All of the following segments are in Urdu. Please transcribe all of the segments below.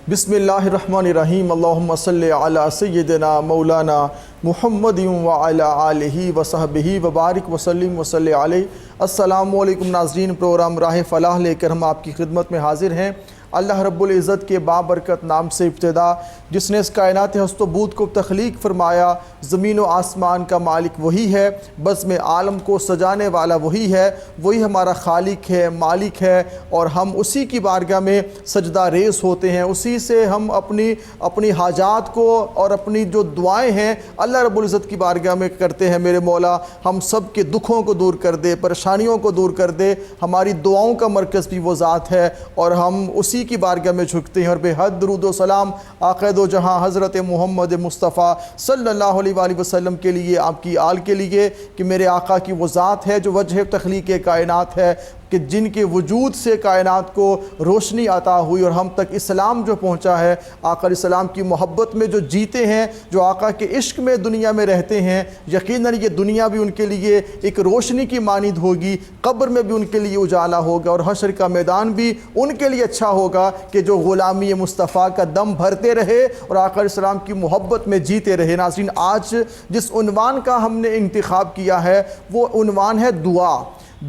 بسم اللہ الرحمن الرحیم اللہم صلی علی سیدنا مولانا محمد وعلی آلہ وصحبہ وبارک وسلم وصلی علیہ۔ السلام علیکم ناظرین، پروگرام راہ فلاح لے کر ہم آپ کی خدمت میں حاضر ہیں۔ اللہ رب العزت کے بابرکت نام سے ابتدا، جس نے اس کائنات ہست و بود کو تخلیق فرمایا، زمین و آسمان کا مالک وہی ہے، بزم عالم کو سجانے والا وہی ہے، وہی ہمارا خالق ہے، مالک ہے، اور ہم اسی کی بارگاہ میں سجدہ ریز ہوتے ہیں۔ اسی سے ہم اپنی حاجات کو اور اپنی جو دعائیں ہیں اللہ رب العزت کی بارگاہ میں کرتے ہیں۔ میرے مولا ہم سب کے دکھوں کو دور کر دے، پریشانیوں کو دور کر دے۔ ہماری دعاؤں کا مرکز بھی وہ ذات ہے، اور ہم اسی کی بارگاہ میں جھکتے ہیں، اور بے حد درود و سلام آقا دو جہاں حضرت محمد مصطفیٰ صلی اللہ علیہ وآلہ وسلم کے لیے، آپ کی آل کے لیے، کہ میرے آقا کی وہ ذات ہے جو وجہ تخلیق کائنات ہے، کہ جن کے وجود سے کائنات کو روشنی عطا ہوئی اور ہم تک اسلام جو پہنچا ہے۔ آقا علیہ السلام کی محبت میں جو جیتے ہیں، جو آقا کے عشق میں دنیا میں رہتے ہیں، یقیناً یہ دنیا بھی ان کے لیے ایک روشنی کی مانند ہوگی، قبر میں بھی ان کے لیے اجالا ہوگا، اور حشر کا میدان بھی ان کے لیے اچھا ہوگا کہ جو غلامی مصطفیٰ کا دم بھرتے رہے اور آقا علیہ السلام کی محبت میں جیتے رہے۔ ناظرین، آج جس عنوان کا ہم نے انتخاب کیا ہے وہ عنوان ہے دعا۔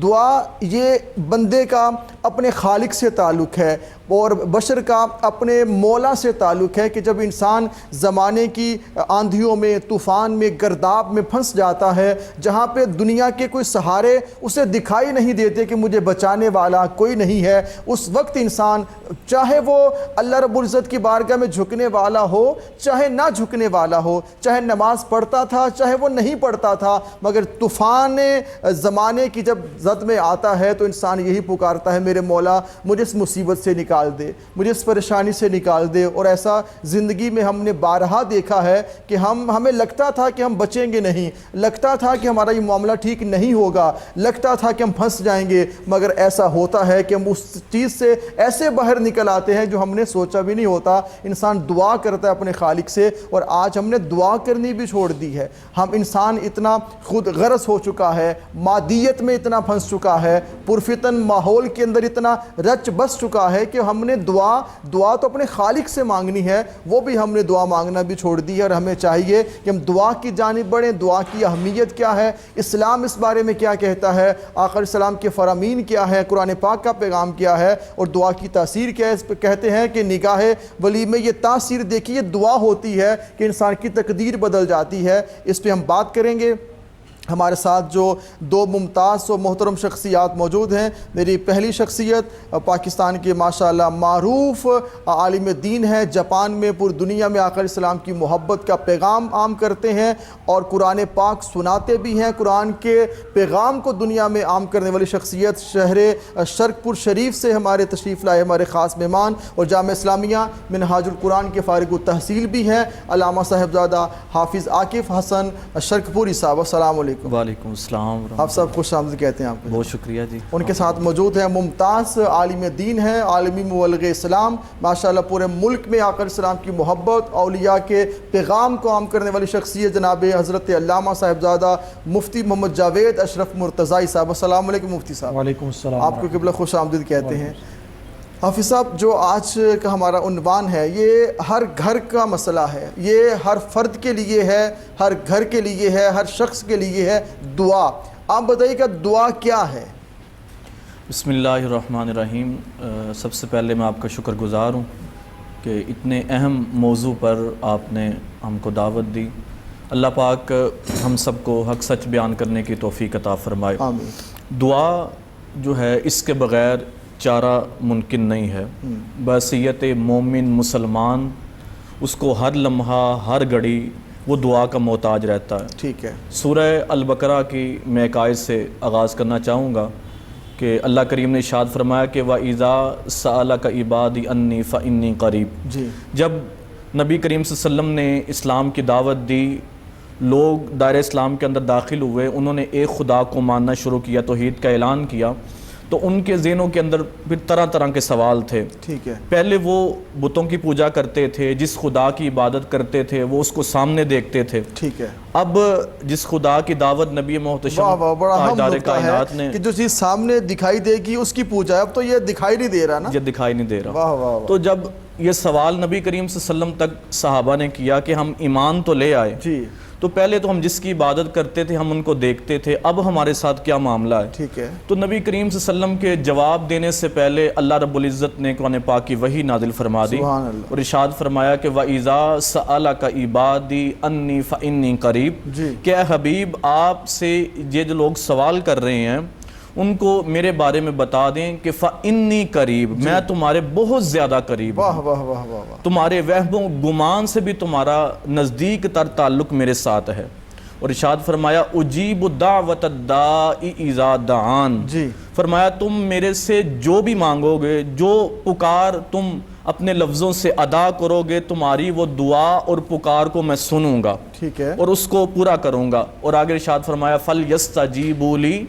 دعا یہ بندے کا اپنے خالق سے تعلق ہے، اور بشر کا اپنے مولا سے تعلق ہے، کہ جب انسان زمانے کی آندھیوں میں، طوفان میں، گرداب میں پھنس جاتا ہے، جہاں پہ دنیا کے کوئی سہارے اسے دکھائی نہیں دیتے کہ مجھے بچانے والا کوئی نہیں ہے، اس وقت انسان چاہے وہ اللہ رب العزت کی بارگاہ میں جھکنے والا ہو، چاہے نہ جھکنے والا ہو، چاہے نماز پڑھتا تھا چاہے وہ نہیں پڑھتا تھا، مگر طوفان زمانے کی جب زد میں آتا ہے تو انسان یہی پکارتا ہے، میرے مولا مجھے اس مصیبت سے نکال دے، مجھے اس پریشانی سے نکال دے۔ اور ایسا زندگی میں ہم نے بارہا دیکھا ہے کہ ہمیں لگتا تھا کہ ہم بچیں گے نہیں، لگتا تھا کہ ہمارا یہ معاملہ ٹھیک نہیں ہوگا، لگتا تھا کہ ہم پھنس جائیں گے، مگر ایسا ہوتا ہے کہ ہم اس چیز سے ایسے باہر نکل آتے ہیں جو ہم نے سوچا بھی نہیں ہوتا۔ انسان دعا کرتا ہے اپنے خالق سے، اور آج ہم نے دعا کرنی بھی چھوڑ دی ہے۔ ہم انسان اتنا خود غرض ہو چکا ہے، مادیت میں اتنا پھنس چکا ہے، پرفتن ماحول کے اندر اتنا رچ بس چکا ہے کہ ہم نے دعا تو اپنے خالق سے مانگنی ہے، وہ بھی ہم نے دعا مانگنا بھی چھوڑ دی ہے۔ اور ہمیں چاہیے کہ ہم دعا کی جانب بڑھیں۔ دعا کی اہمیت کیا ہے، اسلام اس بارے میں کیا کہتا ہے، آقا علیہ السلام کے فرامین کیا ہے، قرآن پاک کا پیغام کیا ہے، اور دعا کی تاثیر کیا ہے۔ اس پہ کہتے ہیں کہ نگاہ ولی میں یہ تاثیر دیکھی، یہ دعا ہوتی ہے کہ انسان کی تقدیر بدل جاتی ہے۔ اس پہ ہم بات کریں گے۔ ہمارے ساتھ جو دو ممتاز و محترم شخصیات موجود ہیں۔ میری پہلی شخصیت پاکستان کے ماشاءاللہ معروف عالم دین ہے، جاپان میں پور دنیا میں آقا علیہ السلام کی محبت کا پیغام عام کرتے ہیں، اور قرآن پاک سناتے بھی ہیں۔ قرآن کے پیغام کو دنیا میں عام کرنے والی شخصیت شہر شرق پور شریف سے ہمارے تشریف لائے ہمارے خاص مہمان، اور جامعہ اسلامیہ منہاج القرآن کے فارغ التحصیل بھی ہیں، علامہ صاحبزادہ حافظ عاکف حسن شرق پوری صاحب۔ السلام علیکم۔ وعلیکم السلام۔ آپ سب خوش آمدید کہتے ہیں آپ کو۔ بہت شکریہ جی۔ ان کے ساتھ موجود ہیں ممتاز عالم دین ہیں، عالمی مبلغ اسلام، ماشاءاللہ پورے ملک میں آقا علیہ السلام کی محبت، اولیاء کے پیغام کو عام کرنے والی شخصیت جناب حضرت علامہ صاحبزادہ مفتی محمد جاوید اشرف مرتضائی صاحب۔ السلام علیکم مفتی صاحب۔ وعلیکم السلام۔ آپ کو قبلہ خوش آمدید کہتے ہیں۔ حافظ صاحب، جو آج کا ہمارا عنوان ہے یہ ہر گھر کا مسئلہ ہے، یہ ہر فرد کے لیے ہے، ہر گھر کے لیے ہے، ہر شخص کے لیے ہے، دعا۔ آپ بتائیے کہ دعا کیا ہے؟ بسم اللہ الرحمن الرحیم۔ سب سے پہلے میں آپ کا شکر گزار ہوں کہ اتنے اہم موضوع پر آپ نے ہم کو دعوت دی۔ اللہ پاک ہم سب کو حق سچ بیان کرنے کی توفیق عطا فرمائے۔ آمین۔ دعا جو ہے اس کے بغیر چارہ ممکن نہیں ہے۔ بحیثیت مومن مسلمان اس کو ہر لمحہ ہر گھڑی وہ دعا کا محتاج رہتا ہے۔ ٹھیک ہے۔ سورہ البقرہ کی میں ایک آیت سے آغاز کرنا چاہوں گا کہ اللہ کریم نے ارشاد فرمایا کہ وَإِذَا سَأَلَكَ عِبَادِي أَنِّي فَإِنِّي قَرِيب۔ جی۔ جب نبی کریم صلی اللہ علیہ وسلم نے اسلام کی دعوت دی، لوگ دائرہ اسلام کے اندر داخل ہوئے، انہوں نے ایک خدا کو ماننا شروع کیا، توحید کا اعلان کیا، تو ان کے ذہنوں کے اندر پھر طرح طرح کے سوال تھے. ٹھیک ہے. پہلے وہ بتوں کی پوجا کرتے تھے، جس خدا کی عبادت کرتے تھے وہ اس کو سامنے دیکھتے تھے. ٹھیک ہے. اب جس خدا کی دعوت نبی محتشم بڑا اہم تاجدار نکتہ کائنات ہے نے کہ جو چیز سامنے دکھائی دے گی اس کی پوجا ہے. اب تو یہ دکھائی نہیں دے رہا نا، یہ دکھائی نہیں دے رہا. واہ واہ. تو جب یہ سوال نبی کریم صلی اللہ علیہ وسلم تک صحابہ نے کیا کہ ہم ایمان تو لے آئے، جی تو پہلے تو ہم جس کی عبادت کرتے تھے ہم ان کو دیکھتے تھے، اب ہمارے ساتھ کیا معاملہ ہے. ٹھیک ہے. تو نبی کریم صلی اللہ علیہ وسلم کے جواب دینے سے پہلے اللہ رب العزت نے قرآن پاک کی وحی نازل فرما دی سبحان اللہ. اور ارشاد فرمایا کہ وَإِذَا سَأَلَكَ عِبَادِي أَنِّي فَإِنِّي قَرِيب، جی کہ اے حبیب آپ سے یہ جو لوگ سوال کر رہے ہیں ان کو میرے بارے میں بتا دیں کہ فَإِنِّي قَرِيب، میں تمہارے بہت زیادہ قریب واہ ہوں، واہ واہ واہ واہ. تمہارے وہم و گمان سے بھی تمہارا نزدیک تر تعلق میرے ساتھ ہے. اور ارشاد فرمایا اجیب دعوت الداعی اذا دعان، جی فرمایا تم میرے سے جو بھی مانگو گے، جو پکار تم اپنے لفظوں سے ادا کرو گے، تمہاری وہ دعا اور پکار کو میں سنوں گا. ٹھیک ہے. اور اس کو پورا کروں گا. اور آگے ارشاد فرمایا فَلْيَسْتَجِيبُوا لِي،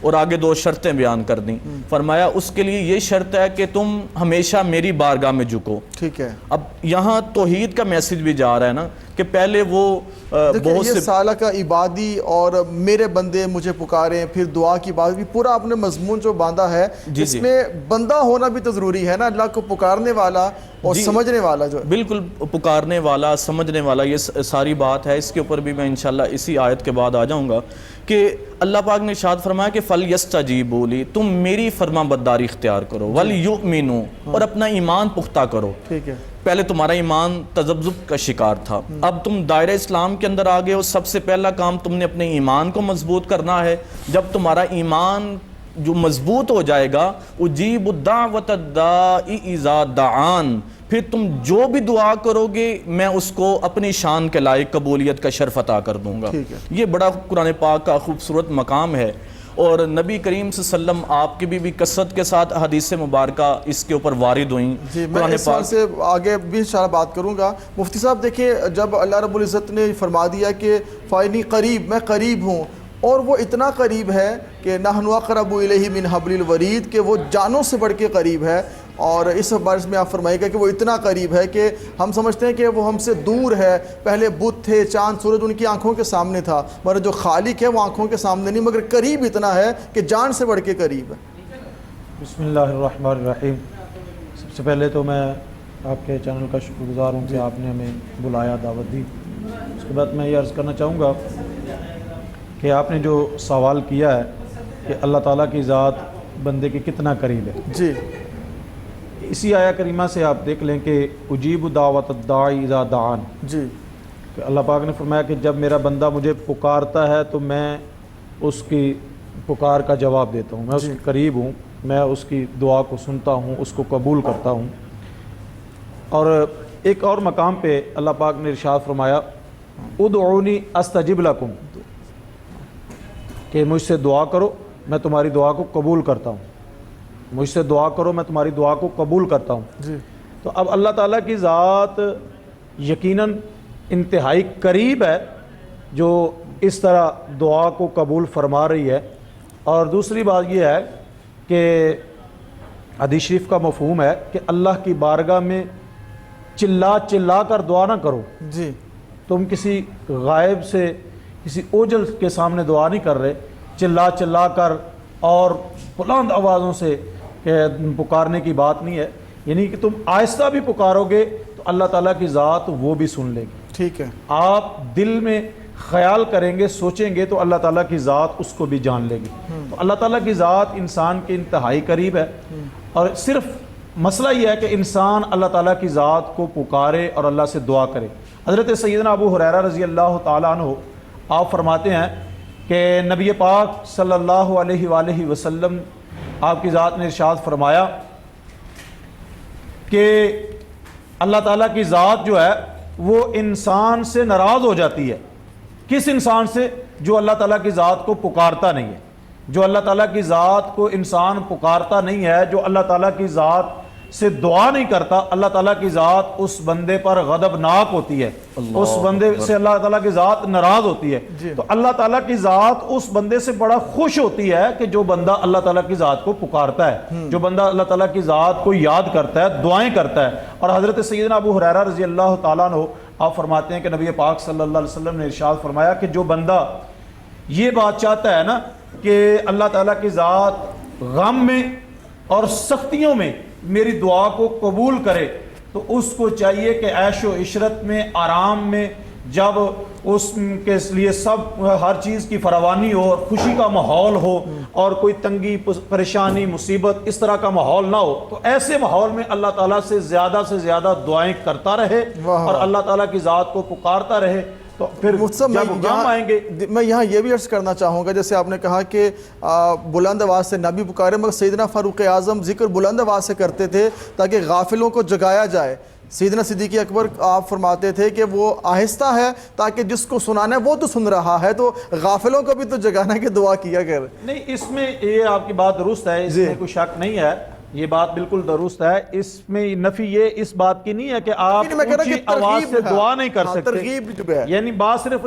اور آگے 2 شرطیں بیان کر دیں. فرمایا اس کے لیے یہ شرط ہے کہ تم ہمیشہ میری بارگاہ میں جھکو. ٹھیک ہے. اب یہاں توحید کا میسج بھی جا رہا ہے نا کہ پہلے وہ بہت یہ سے سالہ کا عبادی اور میرے بندے مجھے پکاریں، پھر دعا کی بات بھی پورا اپنے مضمون جو باندھا ہے، اس میں بندہ ہونا بھی تو ضروری ہے نا، اللہ کو پکارنے والا اور سمجھنے والا جو بالکل پکارنے والا، سمجھنے والا، یہ ساری بات ہے. اس کے اوپر بھی میں انشاءاللہ اسی آیت کے بعد آ جاؤں گا کہ اللہ پاک نے ارشاد فرمایا کہ فَلْيَسْتَجِيبُوا لِي، تم میری فرما برداری اختیار کرو، وَلْيُؤْمِنُوا، اور اپنا ایمان پختہ کرو. ٹھیک ہے. پہلے تمہارا ایمان تذبذب کا شکار تھا، اب تم دائرہ اسلام کے اندر آ گئے ہو. سب سے پہلا کام تم نے اپنے ایمان کو مضبوط کرنا ہے. جب تمہارا ایمان جو مضبوط ہو جائے گا، اجیب دعوت الداعی اذا دعان، پھر تم جو بھی دعا کرو گے میں اس کو اپنی شان کے لائق قبولیت کا شرف عطا کر دوں گا. یہ بڑا قرآن پاک کا خوبصورت مقام ہے. اور نبی کریم صلی اللہ علیہ وسلم آپ کی بھی کثرت کے ساتھ حدیث مبارکہ اس کے اوپر وارد ہوئیں. جی میں اس سوال سے آگے بھی انشاءاللہ بات کروں گا. مفتی صاحب دیکھیں، جب اللہ رب العزت نے فرما دیا کہ فَإِنِّي قریب، میں قریب ہوں، اور وہ اتنا قریب ہے کہ نحن اقرب الیہ من حبل الورید، کہ وہ جانوں سے بڑھ کے قریب ہے. اور اس بارے میں آپ فرمائیے گا کہ وہ اتنا قریب ہے کہ ہم سمجھتے ہیں کہ وہ ہم سے دور ہے. پہلے بت تھے، چاند سورج ان کی آنکھوں کے سامنے تھا، مگر جو خالق ہے وہ آنکھوں کے سامنے نہیں، مگر قریب اتنا ہے کہ جان سے بڑھ کے قریب ہے. بسم اللہ الرحمن الرحیم. سب سے پہلے تو میں آپ کے چینل کا شکر گزار ہوں کہ آپ نے ہمیں بلایا، دعوت دی. اس کے بعد میں یہ عرض کرنا چاہوں گا کہ آپ نے جو سوال کیا ہے کہ اللہ تعالیٰ کی ذات بندے کے کتنا قریب ہے، جی اسی آیہ کریمہ سے آپ دیکھ لیں کہ اجیب دعوت الداعی اذا دعان، جی کہ اللہ پاک نے فرمایا کہ جب میرا بندہ مجھے پکارتا ہے تو میں اس کی پکار کا جواب دیتا ہوں، میں اس کے قریب ہوں، میں اس کی دعا کو سنتا ہوں، اس کو قبول کرتا ہوں. اور ایک اور مقام پہ اللہ پاک نے ارشاد فرمایا ادعونی استجب لکم، کہ مجھ سے دعا کرو میں تمہاری دعا کو قبول کرتا ہوں، مجھ سے دعا کرو میں تمہاری دعا کو قبول کرتا ہوں. جی تو اب اللہ تعالیٰ کی ذات یقیناً انتہائی قریب ہے جو اس طرح دعا کو قبول فرما رہی ہے. اور دوسری بات یہ ہے کہ حدیث شریف کا مفہوم ہے کہ اللہ کی بارگاہ میں چلا چلا کر دعا نہ کرو. جی تم کسی غائب سے، کسی اوجل کے سامنے دعا نہیں کر رہے، چلا چلا کر اور بلند آوازوں سے کہ پکارنے کی بات نہیں ہے. یعنی کہ تم آہستہ بھی پکارو گے تو اللہ تعالیٰ کی ذات وہ بھی سن لے گی. ٹھیک ہے. آپ دل میں خیال کریں گے، سوچیں گے تو اللہ تعالیٰ کی ذات اس کو بھی جان لے گی. تو اللہ تعالیٰ کی ذات انسان کے انتہائی قریب ہے. اور صرف مسئلہ یہ ہے کہ انسان اللہ تعالیٰ کی ذات کو پکارے اور اللہ سے دعا کرے. حضرت سیدنا ابو ہریرہ رضی اللہ تعالیٰ عنہ آپ فرماتے ہیں کہ نبی پاک صلی اللہ علیہ وآلہ وسلم آپ کی ذات نے ارشاد فرمایا کہ اللہ تعالیٰ کی ذات جو ہے وہ انسان سے ناراض ہو جاتی ہے. کس انسان سے؟ جو اللہ تعالیٰ کی ذات کو پکارتا نہیں ہے. جو اللہ تعالیٰ کی ذات کو انسان پکارتا نہیں ہے، جو اللہ تعالیٰ کی ذات سے دعا نہیں کرتا اللہ تعالیٰ کی ذات اس بندے پر غضبناک ہوتی ہے، اس بندے سے اللہ تعالیٰ کی ذات ناراض ہوتی ہے۔ تو اللہ تعالیٰ کی ذات اس بندے سے بڑا خوش ہوتی ہے کہ جو بندہ اللہ تعالیٰ کی ذات کو پکارتا ہے، جو بندہ اللہ تعالیٰ کی ذات کو یاد کرتا ہے، دعائیں کرتا ہے۔ اور حضرت سیدنا ابو ہریرہ رضی اللہ تعالیٰ عنہ آپ فرماتے ہیں کہ نبی پاک صلی اللہ علیہ وسلم نے ارشاد فرمایا کہ جو بندہ یہ بات چاہتا ہے نا کہ اللہ تعالیٰ کی ذات غم میں اور سختیوں میں میری دعا کو قبول کرے، تو اس کو چاہیے کہ عیش و عشرت میں، آرام میں، جب اس کے لیے سب ہر چیز کی فراوانی ہو اور خوشی کا ماحول ہو اور کوئی تنگی پریشانی مصیبت اس طرح کا ماحول نہ ہو، تو ایسے ماحول میں اللہ تعالیٰ سے زیادہ دعائیں کرتا رہے اور اللہ تعالیٰ کی ذات کو پکارتا رہے، تو پھر جب غم آئیں گے۔ میں یہاں یہ بھی عرض کرنا چاہوں گا، جیسے آپ نے کہا کہ بلند آواز سے نبی پکارے، مگر سیدنا فاروق اعظم ذکر بلند آواز سے کرتے تھے تاکہ غافلوں کو جگایا جائے۔ سیدنا صدیق اکبر آپ فرماتے تھے کہ وہ آہستہ ہے تاکہ جس کو سنانا ہے وہ تو سن رہا ہے، تو غافلوں کو بھی تو جگانا کہ دعا کیا کر۔ نہیں، اس میں یہ آپ کی بات درست ہے، اس میں کوئی شک نہیں ہے، یہ بات بالکل درست ہے، اس میں نفی یہ اس بات کی نہیں ہے کہ آپ اونچی آواز سے دعا نہیں کر سکتے، ترغیب جو ہے، یعنی بات صرف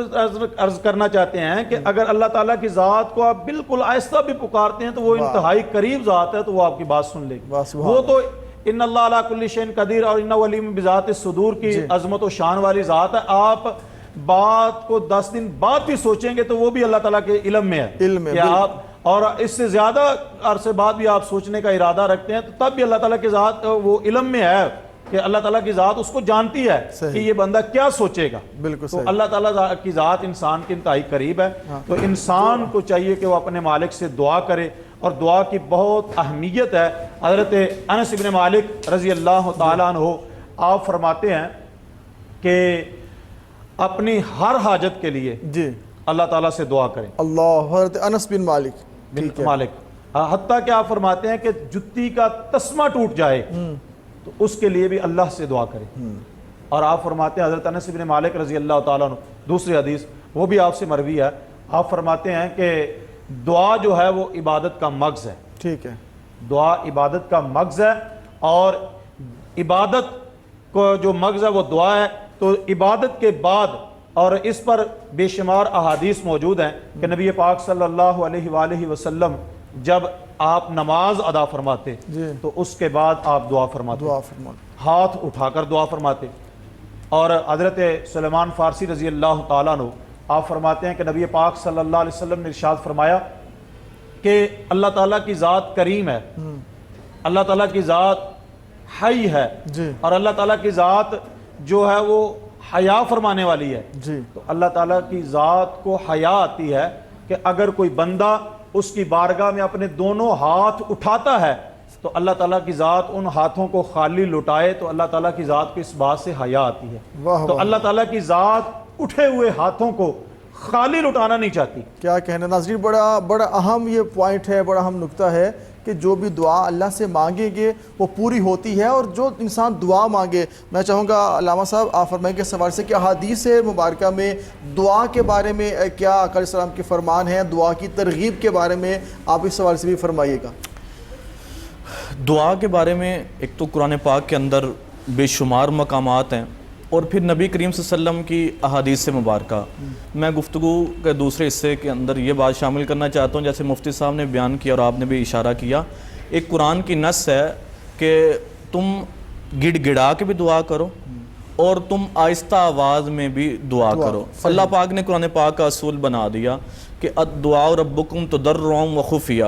عرض کرنا چاہتے ہیں کہ اگر اللہ تعالیٰ کی ذات کو آپ بالکل آہستہ بھی پکارتے ہیں تو وہ انتہائی قریب ذات ہے، تو وہ آپ کی بات سن لے گی۔ وہ تو ان اللہ علی کل شیء قدیر اور انہ علیم بذات الصدور کی عظمت و شان والی ذات ہے، آپ بات کو 10 دن بعد بھی سوچیں گے تو وہ بھی اللہ تعالیٰ کے علم میں ہے کہ آپ، اور اس سے زیادہ عرصے بعد بھی آپ سوچنے کا ارادہ رکھتے ہیں تو تب بھی اللہ تعالیٰ کی ذات وہ علم میں ہے کہ اللہ تعالیٰ کی ذات اس کو جانتی ہے کہ یہ بندہ کیا سوچے گا۔ تو اللہ تعالیٰ کی ذات انسان کے انتہائی قریب ہے، تو انسان کو چاہیے کہ وہ اپنے مالک سے دعا کرے، اور دعا کی بہت اہمیت ہے۔ حضرت انس بن مالک رضی اللہ تعالیٰ عنہ آپ فرماتے ہیں کہ اپنی ہر حاجت کے لیے اللہ تعالیٰ سے دعا کریں۔ اللہ، حضرت انس بن مالک حتیٰ کہ آپ فرماتے ہیں کہ جتی کا تسمہ ٹوٹ جائے تو اس کے لیے بھی اللہ سے دعا کریں۔ اور آپ فرماتے ہیں حضرت انس بن مالک رضی اللہ تعالیٰ عنہ، دوسری حدیث وہ بھی آپ سے مروی ہے، آپ فرماتے ہیں کہ دعا جو ہے وہ عبادت کا مغز ہے۔ ٹھیک ہے، دعا عبادت کا مغز ہے، اور عبادت کو جو مغز ہے وہ دعا ہے، تو عبادت کے بعد، اور اس پر بے شمار احادیث موجود ہیں کہ نبی پاک صلی اللہ علیہ وآلہ وسلم جب آپ نماز ادا فرماتے تو اس کے بعد آپ دعا فرماتے، ہاتھ اٹھا کر دعا فرماتے۔ اور حضرت سلیمان فارسی رضی اللہ تعالیٰ عنہ آپ فرماتے ہیں کہ نبی پاک صلی اللہ علیہ وسلم نے ارشاد فرمایا کہ اللہ تعالیٰ کی ذات کریم ہے، اللہ تعالیٰ کی ذات حی ہے، اور اللہ تعالیٰ کی ذات جو ہے وہ حیا فرمانے والی ہے۔ تو اللہ تعالیٰ کی ذات کو حیا آتی ہے کہ اگر کوئی بندہ اس کی بارگاہ میں اپنے دونوں ہاتھ اٹھاتا ہے تو اللہ تعالیٰ کی ذات ان ہاتھوں کو خالی لٹائے، تو اللہ تعالیٰ کی ذات کو اس بات سے حیا آتی ہے۔ تو اللہ تعالیٰ کی ذات اٹھے ہوئے ہاتھوں کو خالی لٹانا نہیں چاہتی۔ کیا کہنا ناظرین، بڑا اہم یہ پوائنٹ ہے، بڑا اہم نقطہ ہے کہ جو بھی دعا اللہ سے مانگیں گے وہ پوری ہوتی ہے، اور جو انسان دعا مانگے، میں چاہوں گا علامہ صاحب آپ فرمائیں کہ سوال سے کہ احادیث مبارکہ میں دعا کے بارے میں کیا آقا علیہ السلام کے فرمان ہیں، دعا کی ترغیب کے بارے میں آپ اس سوال سے بھی فرمائیے گا۔ دعا کے بارے میں ایک تو قرآن پاک کے اندر بے شمار مقامات ہیں، اور پھر نبی کریم صلی اللہ علیہ وسلم کی احادیث مبارکہ۔ میں گفتگو کے دوسرے حصے کے اندر یہ بات شامل کرنا چاہتا ہوں، جیسے مفتی صاحب نے بیان کیا اور آپ نے بھی اشارہ کیا، ایک قرآن کی نص ہے کہ تم گڑ گڑا کے بھی دعا کرو اور تم آہستہ آواز میں بھی دعا کرو۔ اللہ پاک نے قرآن پاک کا اصول بنا دیا کہ الدعاء ربکم تضرعا وخفیہ،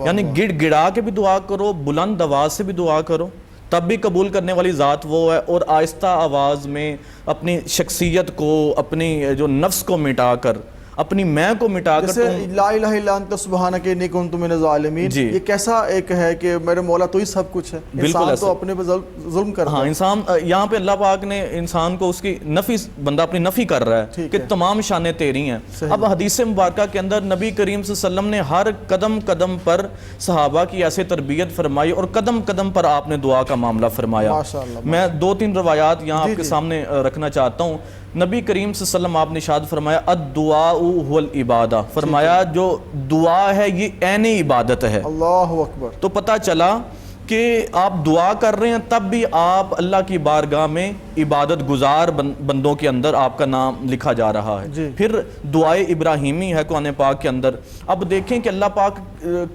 یعنی گڑ گڑا کے بھی دعا کرو، بلند آواز سے بھی دعا کرو، تب بھی قبول کرنے والی ذات وہ ہے، اور آہستہ آواز میں اپنی شخصیت کو، اپنی جو نفس کو مٹا کر، اپنی میں کو مٹا کر، جیسے لا الہ الا انت سبحانک انی کنت من الظالمین، یہ کیسا ایک ہے کہ میرے مولا تو ہی سب کچھ ہے، انسان تو اپنے پہ ظلم کرتا ہے۔ ہاں، انسان یہاں پہ اللہ پاک نے انسان کو اس کی نفی، بندہ اپنی نفی کر رہا ہے کہ تمام شانیں تیری ہیں۔ اب حدیث مبارکہ کے اندر نبی کریم صلی اللہ علیہ وسلم نے ہر قدم قدم پر صحابہ کی ایسے تربیت فرمائی، اور قدم قدم پر آپ نے دعا کا معاملہ فرمایا۔ میں 2-3 روایات یہاں آپ کے سامنے رکھنا چاہتا ہوں۔ نبی کریم صلی اللہ علیہ وسلم آپ نے ارشاد فرمایا الدعاء هو العبادہ، فرمایا جو دعا ہے یہ عین عبادت ہے۔ اللہ اکبر۔ تو پتہ چلا کہ آپ دعا کر رہے ہیں تب بھی آپ اللہ کی بارگاہ میں عبادت گزار بندوں کے اندر آپ کا نام لکھا جا رہا ہے. جی. پھر دعائے ابراہیمی ہے قرآن پاک کے اندر. اب دیکھیں کہ اللہ پاک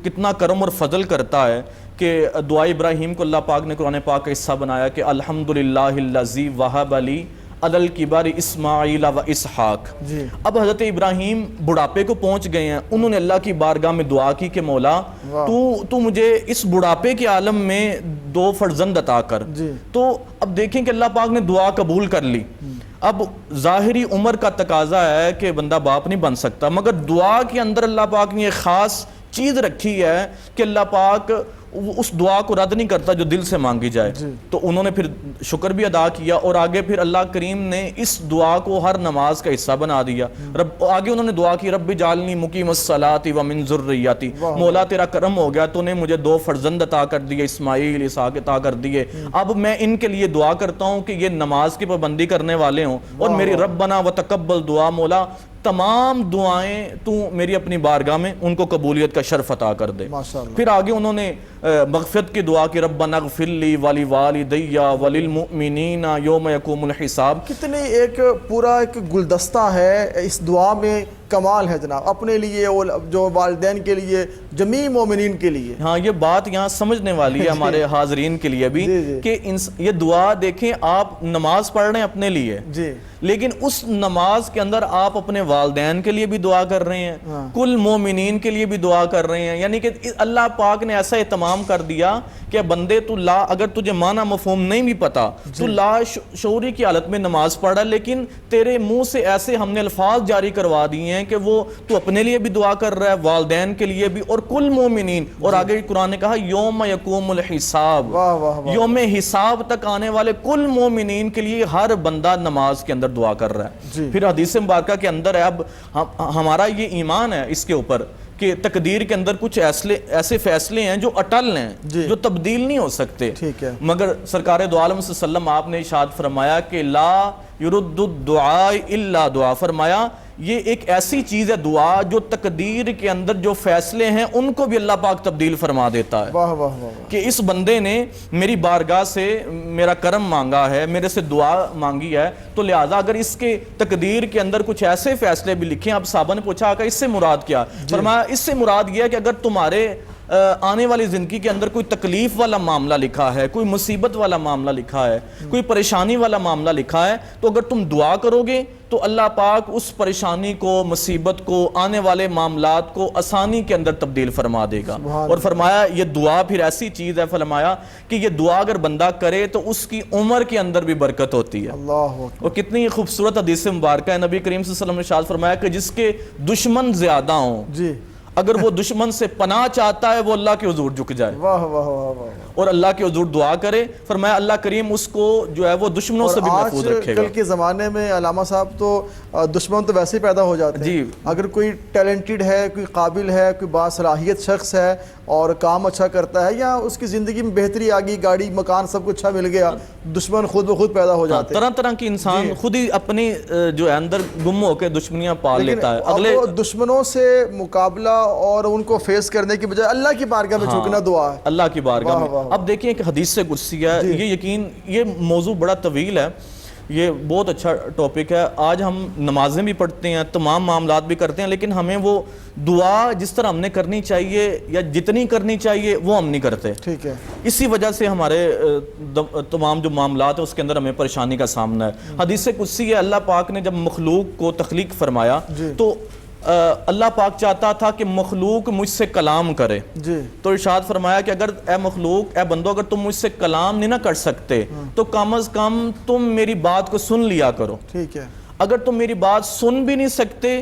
کتنا کرم اور فضل کرتا ہے کہ دعائے ابراہیم کو اللہ پاک نے قرآن پاک کا حصہ بنایا کہ الحمدللہ الذی وہب لی علی الکبر اسماعیل و اسحاق. جی. اب حضرت ابراہیم بڑھاپے کو پہنچ گئے ہیں, انہوں نے اللہ کی بارگاہ میں دعا کی کہ مولا تو مجھے اس بڑھاپے کے عالم میں 2 فرزند عطا کر. جی. تو اب دیکھیں کہ اللہ پاک نے دعا قبول کر لی. اب ظاہری عمر کا تقاضا ہے کہ بندہ باپ نہیں بن سکتا, مگر دعا کے اندر اللہ پاک نے ایک خاص چیز رکھی ہے کہ اللہ پاک اس دعا کو رد نہیں کرتا جو دل سے مانگی جائے. تو انہوں نے پھر شکر بھی ادا کیا اور آگے پھر اللہ کریم نے اس دعا کو ہر نماز کا حصہ بنا دیا. آگے انہوں نے دعا کی رب جعلنی مقیم الصلاۃ ومن ذریتی, مولا تیرا کرم ہو گیا تو نے مجھے 2 فرزند عطا کر دیے, اسماعیل اسحاق عطا کر دیے, اب میں ان کے لیے دعا کرتا ہوں کہ یہ نماز کی پابندی کرنے والے ہوں اور میری ربنا وتقبل دعا, مولا تمام دعائیں تو میری اپنی بارگاہ میں ان کو قبولیت کا شرف عطا کر دے. پھر آگے انہوں نے مغفرت کی دعا کی ربنا اغفر لی ولوالدی وللمؤمنین یوم یقوم الحساب. کتنی ایک پورا ایک گلدستہ ہے اس دعا میں, کمال ہے جناب, اپنے لیے اور جو والدین کے لیے, جمیع مومنین کے لیے. ہاں یہ بات یہاں سمجھنے والی ہے ہمارے حاضرین کے لیے بھی کہ یہ دعا دیکھیں آپ نماز پڑھ رہے ہیں اپنے لیے, لیکن اس نماز کے اندر آپ اپنے والدین کے لیے بھی دعا کر رہے ہیں, کل مومنین کے لیے بھی دعا کر رہے ہیں. یعنی کہ اللہ پاک نے ایسا اہتمام کر دیا کہ بندے تو اگر تجھے معنی مفہوم نہیں بھی پتا, تو لا شعوری کی حالت میں نماز پڑھ رہا ہے, لیکن تیرے منہ سے ایسے ہم نے الفاظ جاری کروا دیے ہیں کہ وہ تو اپنے لیے بھی دعا کر رہا ہے, والدین کے لیے بھی, اور کل مومنین. اور آگے قرآن نے کہا یوم یقوم الحساب, یوم حساب تک آنے والے کل مومنین کے لیے ہر بندہ نماز کے اندر دعا کر رہا ہے. پھر حدیث مبارکہ کے اندر ہے, اب ہمارا یہ ایمان ہے اس کے اوپر کہ تقدیر کے اندر کچھ ایسے فیصلے ہیں جو اٹل ہیں, جو تبدیل نہیں ہو سکتے. مگر سرکار دو عالم صلی اللہ علیہ وسلم آپ نے ارشاد فرمایا کہ لا یرد الدعاء الا دعا, فرمایا یہ ایک ایسی چیز ہے دعا جو تقدیر کے اندر جو فیصلے ہیں ان کو بھی اللہ پاک تبدیل فرما دیتا ہے. واہ واہ واہ, کہ اس بندے نے میری بارگاہ سے میرا کرم مانگا ہے, میرے سے دعا مانگی ہے, تو لہٰذا اگر اس کے تقدیر کے اندر کچھ ایسے فیصلے بھی لکھیں. اب صحابہ نے پوچھا کہ اس سے مراد کیا؟ فرمایا اس سے مراد یہ ہے کہ اگر تمہارے آنے والی زندگی کے اندر کوئی تکلیف والا معاملہ لکھا ہے, کوئی مصیبت والا معاملہ لکھا ہے, کوئی پریشانی والا معاملہ لکھا ہے, تو اگر تم دعا کرو گے تو اللہ پاک اس پریشانی کو, مصیبت کو, آنے والے معاملات کو آسانی کے اندر تبدیل فرما دے گا. اور فرمایا یہ دعا پھر ایسی چیز ہے, فرمایا کہ یہ دعا اگر بندہ کرے تو اس کی عمر کے اندر بھی برکت ہوتی ہے. اور کتنی خوبصورت حدیث مبارکہ ہے, نبی کریم صلی اللہ علیہ وسلم نے ارشاد فرمایا کہ جس کے دشمن زیادہ ہوں, اگر وہ دشمن سے پناہ چاہتا ہے وہ اللہ کے حضور جھک جائے اور اللہ کے حضور دعا کرے. فرمایا اللہ کریم اس کو جو ہے وہ دشمنوں سے بھی محفوظ رکھے گا. کل کے زمانے میں علامہ صاحب تو دشمن تو ویسے ہی پیدا ہو جاتے ہیں. اگر کوئی ٹیلنٹڈ ہے, کوئی قابل ہے, کوئی باصلاحیت شخص ہے اور کام اچھا کرتا ہے, یا اس کی زندگی میں بہتری آ گئی, گاڑی مکان سب کچھ اچھا مل گیا, دشمن خود بخود پیدا ہو جاتے ہیں. طرح طرح کی انسان خود ہی اپنی جو ہے اندر گم ہو کے دشمنیاں پال لیتا ہے. اگلے دشمنوں سے مقابلہ اور ان کو فیس کرنے کی بجائے اللہ کی بارگاہ میں جھکنا دعا ہے, اللہ کی بارگاہ میں. اب دیکھیں کہ حدیث سے قدسی ہے, یہ موضوع بڑا طویل ہے, یہ بہت اچھا ٹاپک ہے. آج ہم نمازیں بھی پڑھتے ہیں, تمام معاملات بھی کرتے ہیں, لیکن ہمیں وہ دعا جس طرح ہم نے کرنی چاہیے یا جتنی کرنی چاہیے وہ ہم نہیں کرتے. ٹھیک ہے, اسی وجہ سے ہمارے تمام جو معاملات ہیں اس کے اندر ہمیں پریشانی کا سامنا ہے. حدیث قدسی ہے, اللہ پاک نے جب مخلوق کو تخلیق فرمایا تو اللہ پاک چاہتا تھا کہ مخلوق مجھ سے کلام کرے. تو ارشاد فرمایا کہ اگر اے مخلوق, اے بندو, اگر تم مجھ سے کلام نہیں نہ کر سکتے تو کم از کم تم میری بات کو سن لیا کرو. ٹھیک ہے, اگر تم میری بات سن بھی نہیں سکتے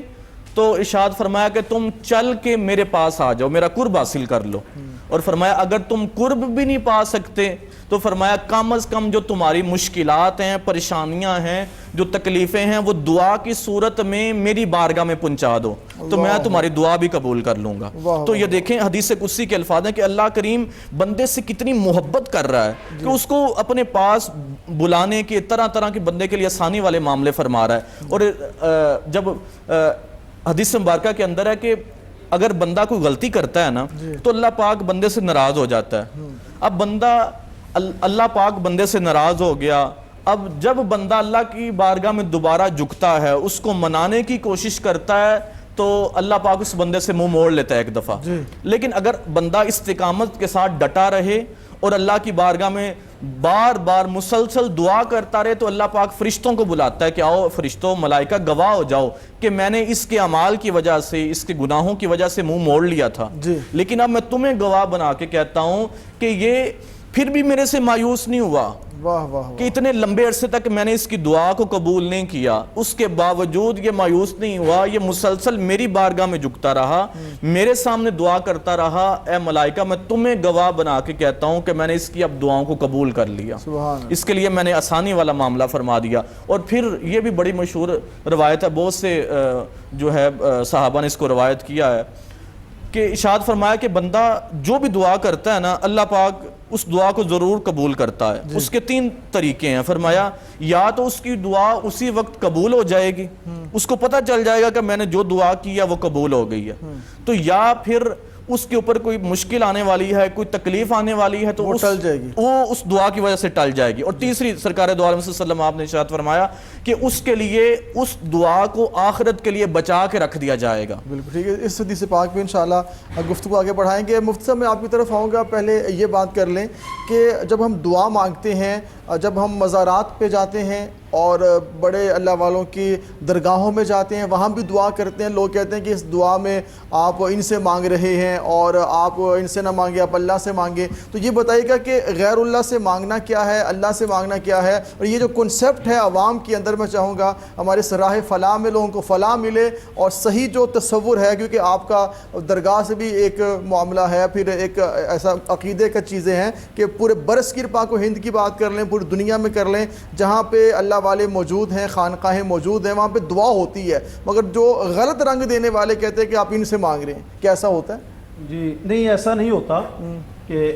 تو ارشاد فرمایا کہ تم چل کے میرے پاس آ جاؤ, میرا قرب حاصل کر لو. اور فرمایا اگر تم قرب بھی نہیں پا سکتے تو فرمایا کم از کم جو تمہاری مشکلات ہیں, پریشانیاں ہیں, جو تکلیفیں ہیں, وہ دعا کی صورت میں میری بارگاہ میں پہنچا دو تو میں تمہاری دعا بھی قبول کر لوں گا. تو یہ دیکھیں حدیث قدسی کے الفاظ ہیں کہ اللہ کریم بندے سے کتنی محبت کر رہا ہے کہ اس کو اپنے پاس بلانے کے طرح طرح کے بندے کے لیے آسانی والے معاملے فرما رہا ہے. اور جب حدیث مبارکہ کے اندر ہے کہ اگر بندہ کوئی غلطی کرتا ہے نا تو اللہ پاک بندے سے ناراض ہو جاتا ہے. اب بندہ اللہ پاک بندے سے ناراض ہو گیا. اب جب بندہ اللہ کی بارگاہ میں دوبارہ جھکتا ہے, اس کو منانے کی کوشش کرتا ہے, تو اللہ پاک اس بندے سے منہ موڑ لیتا ہے ایک دفعہ. لیکن اگر بندہ استقامت کے ساتھ ڈٹا رہے اور اللہ کی بارگاہ میں بار بار مسلسل دعا کرتا رہے, تو اللہ پاک فرشتوں کو بلاتا ہے کہ آؤ فرشتوں, ملائکہ گواہ ہو جاؤ کہ میں نے اس کے اعمال کی وجہ سے, اس کے گناہوں کی وجہ سے منہ موڑ لیا تھا, لیکن اب میں تمہیں گواہ بنا کے کہتا ہوں کہ یہ پھر بھی میرے سے مایوس نہیں ہوا. واہ واہ کہ اتنے لمبے عرصے تک میں نے اس کی دعا کو قبول نہیں کیا, اس کے باوجود یہ مایوس نہیں ہوا, یہ مسلسل میری بارگاہ میں جھکتا رہا, میرے سامنے دعا کرتا رہا. اے ملائکہ, میں تمہیں گواہ بنا کے کہتا ہوں کہ میں نے اس کی اب دعاؤں کو قبول کر لیا. اس کے لیے میں نے آسانی والا معاملہ فرما دیا. اور پھر یہ بھی بڑی مشہور روایت ہے, بہت سے جو ہے صحابہ نے اس کو روایت کیا ہے کہ ارشاد فرمایا کہ بندہ جو بھی دعا کرتا ہے نا, اللہ پاک اس دعا کو ضرور قبول کرتا ہے. اس کے 3 طریقے ہیں. فرمایا یا تو اس کی دعا اسی وقت قبول ہو جائے گی, اس کو پتہ چل جائے گا کہ میں نے جو دعا کی ہے وہ قبول ہو گئی ہے, تو یا پھر اس کے اوپر کوئی مشکل آنے والی ہے, کوئی تکلیف آنے والی ہے, تو وہ ٹل جائے گی, وہ اس دعا کی وجہ سے ٹل جائے گی. اور تیسری, سرکار دو عالم صلی اللہ علیہ وسلم آپ نے ارشاد فرمایا کہ اس کے لیے اس دعا کو آخرت کے لیے بچا کے رکھ دیا جائے گا. بالکل ٹھیک ہے. اس حدیث پاک پہ انشاءاللہ گفتگو آگے بڑھائیں گے. مفتی صاحب, میں آپ کی طرف آؤں گا, پہلے یہ بات کر لیں کہ جب ہم دعا مانگتے ہیں, جب ہم مزارات پہ جاتے ہیں اور بڑے اللہ والوں کی درگاہوں میں جاتے ہیں, وہاں بھی دعا کرتے ہیں, لوگ کہتے ہیں کہ اس دعا میں آپ ان سے مانگ رہے ہیں اور آپ ان سے نہ مانگے, آپ اللہ سے مانگے. تو یہ بتائیے گا کہ غیر اللہ سے مانگنا کیا ہے, اللہ سے مانگنا کیا ہے, اور یہ جو کنسیپٹ ہے عوام کے اندر, میں چاہوں گا ہمارے راہ فلاح میں لوگوں کو فلاح ملے, اور صحیح جو تصور ہے, کیونکہ آپ کا درگاہ سے بھی ایک معاملہ ہے, پھر ایک ایسا عقیدے کا چیزیں ہیں کہ پورے برس کی پاک و ہند کی بات کر لیں, پوری دنیا میں کر لیں, جہاں پہ اللہ والے موجود ہیں, خانقاہیں موجود ہیں, وہاں پہ دعا ہوتی ہے, مگر جو غلط رنگ دینے والے کہتے ہیں کہ آپ ان سے مانگ رہے ہیں. کیا ایسا ہوتا ہے؟ جی نہیں, ایسا نہیں ہوتا کہ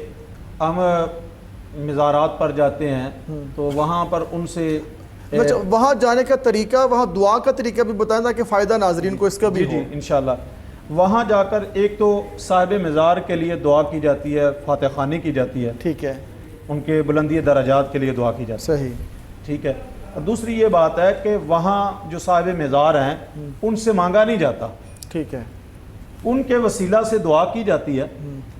ہم مزارات پر جاتے ہیں تو وہاں پر ان سے وہاں جانے کا طریقہ, وہاں دعا کا طریقہ بھی بتائیں تاکہ فائدہ ناظرین کو اس کا بھی ہو. جی انشاءاللہ. وہاں جا کر ایک تو صاحب مزار کے لیے دعا کی جاتی ہے, فاتح خوانی کی جاتی ہے, ٹھیک ہے, ان کے بلندی درجات کے لیے دعا کی جاتی ہے, صحیح, ٹھیک ہے. اور دوسری یہ بات ہے کہ وہاں جو صاحب مزار ہیں ان سے مانگا نہیں جاتا, ٹھیک ہے, ان کے وسیلہ سے دعا کی جاتی ہے,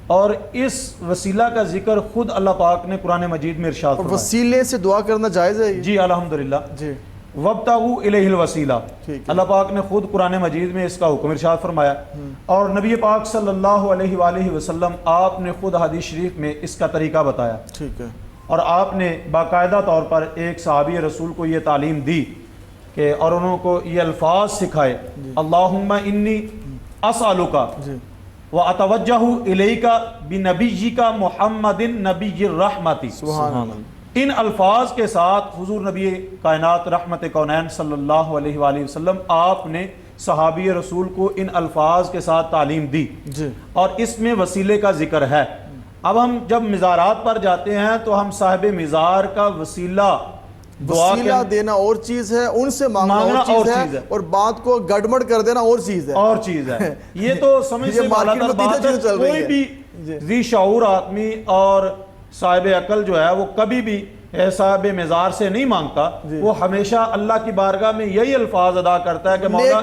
اور اس وسیلہ کا ذکر خود اللہ پاک نے قرآن مجید میں ارشاد فرمایا. وسیلے سے دعا کرنا جائز ہے؟ جی الحمدللہ. جی, وَابْتَغُوا إِلَيْهِ الْوَسِيلَةَ, اللہ پاک نے خود قرآن مجید میں اس کا حکم ارشاد فرمایا, اور نبی پاک صلی اللہ علیہ وآلہ وسلم آپ نے خود حدیث شریف میں اس کا طریقہ بتایا, ٹھیک ہے, اور آپ نے باقاعدہ طور پر ایک صحابی رسول کو یہ تعلیم دی کہ, اور انہوں کو یہ الفاظ سکھائے, اللہم انی اسألک واتوجہ الیک بنبیک محمد نبی الرحمت. سبحان اللہ. ان الفاظ کے ساتھ حضور نبی کائنات رحمت کونین صلی اللہ علیہ وآلہ وسلم آپ نے صحابی رسول کو ان الفاظ کے ساتھ تعلیم دی, اور اس میں وسیلے کا ذکر ہے. اب ہم جب مزارات پر جاتے ہیں تو ہم صاحب مزار کا وسیلہ دینا اور چیز ہے, ان سے مانگنا اور چیز ہے, اور بات کو گڑبڑ کر دینا اور چیز ہے, اور چیز ہے. یہ تو سمجھ سے بالا تر بات ہے. کوئی بھی ذی شعور آدمی اور صاحب عقل جو ہے وہ کبھی بھی صاحب مزار سے نہیں مانگتا, وہ ہمیشہ اللہ کی بارگاہ میں یہی الفاظ ادا کرتا ہے کہ مولا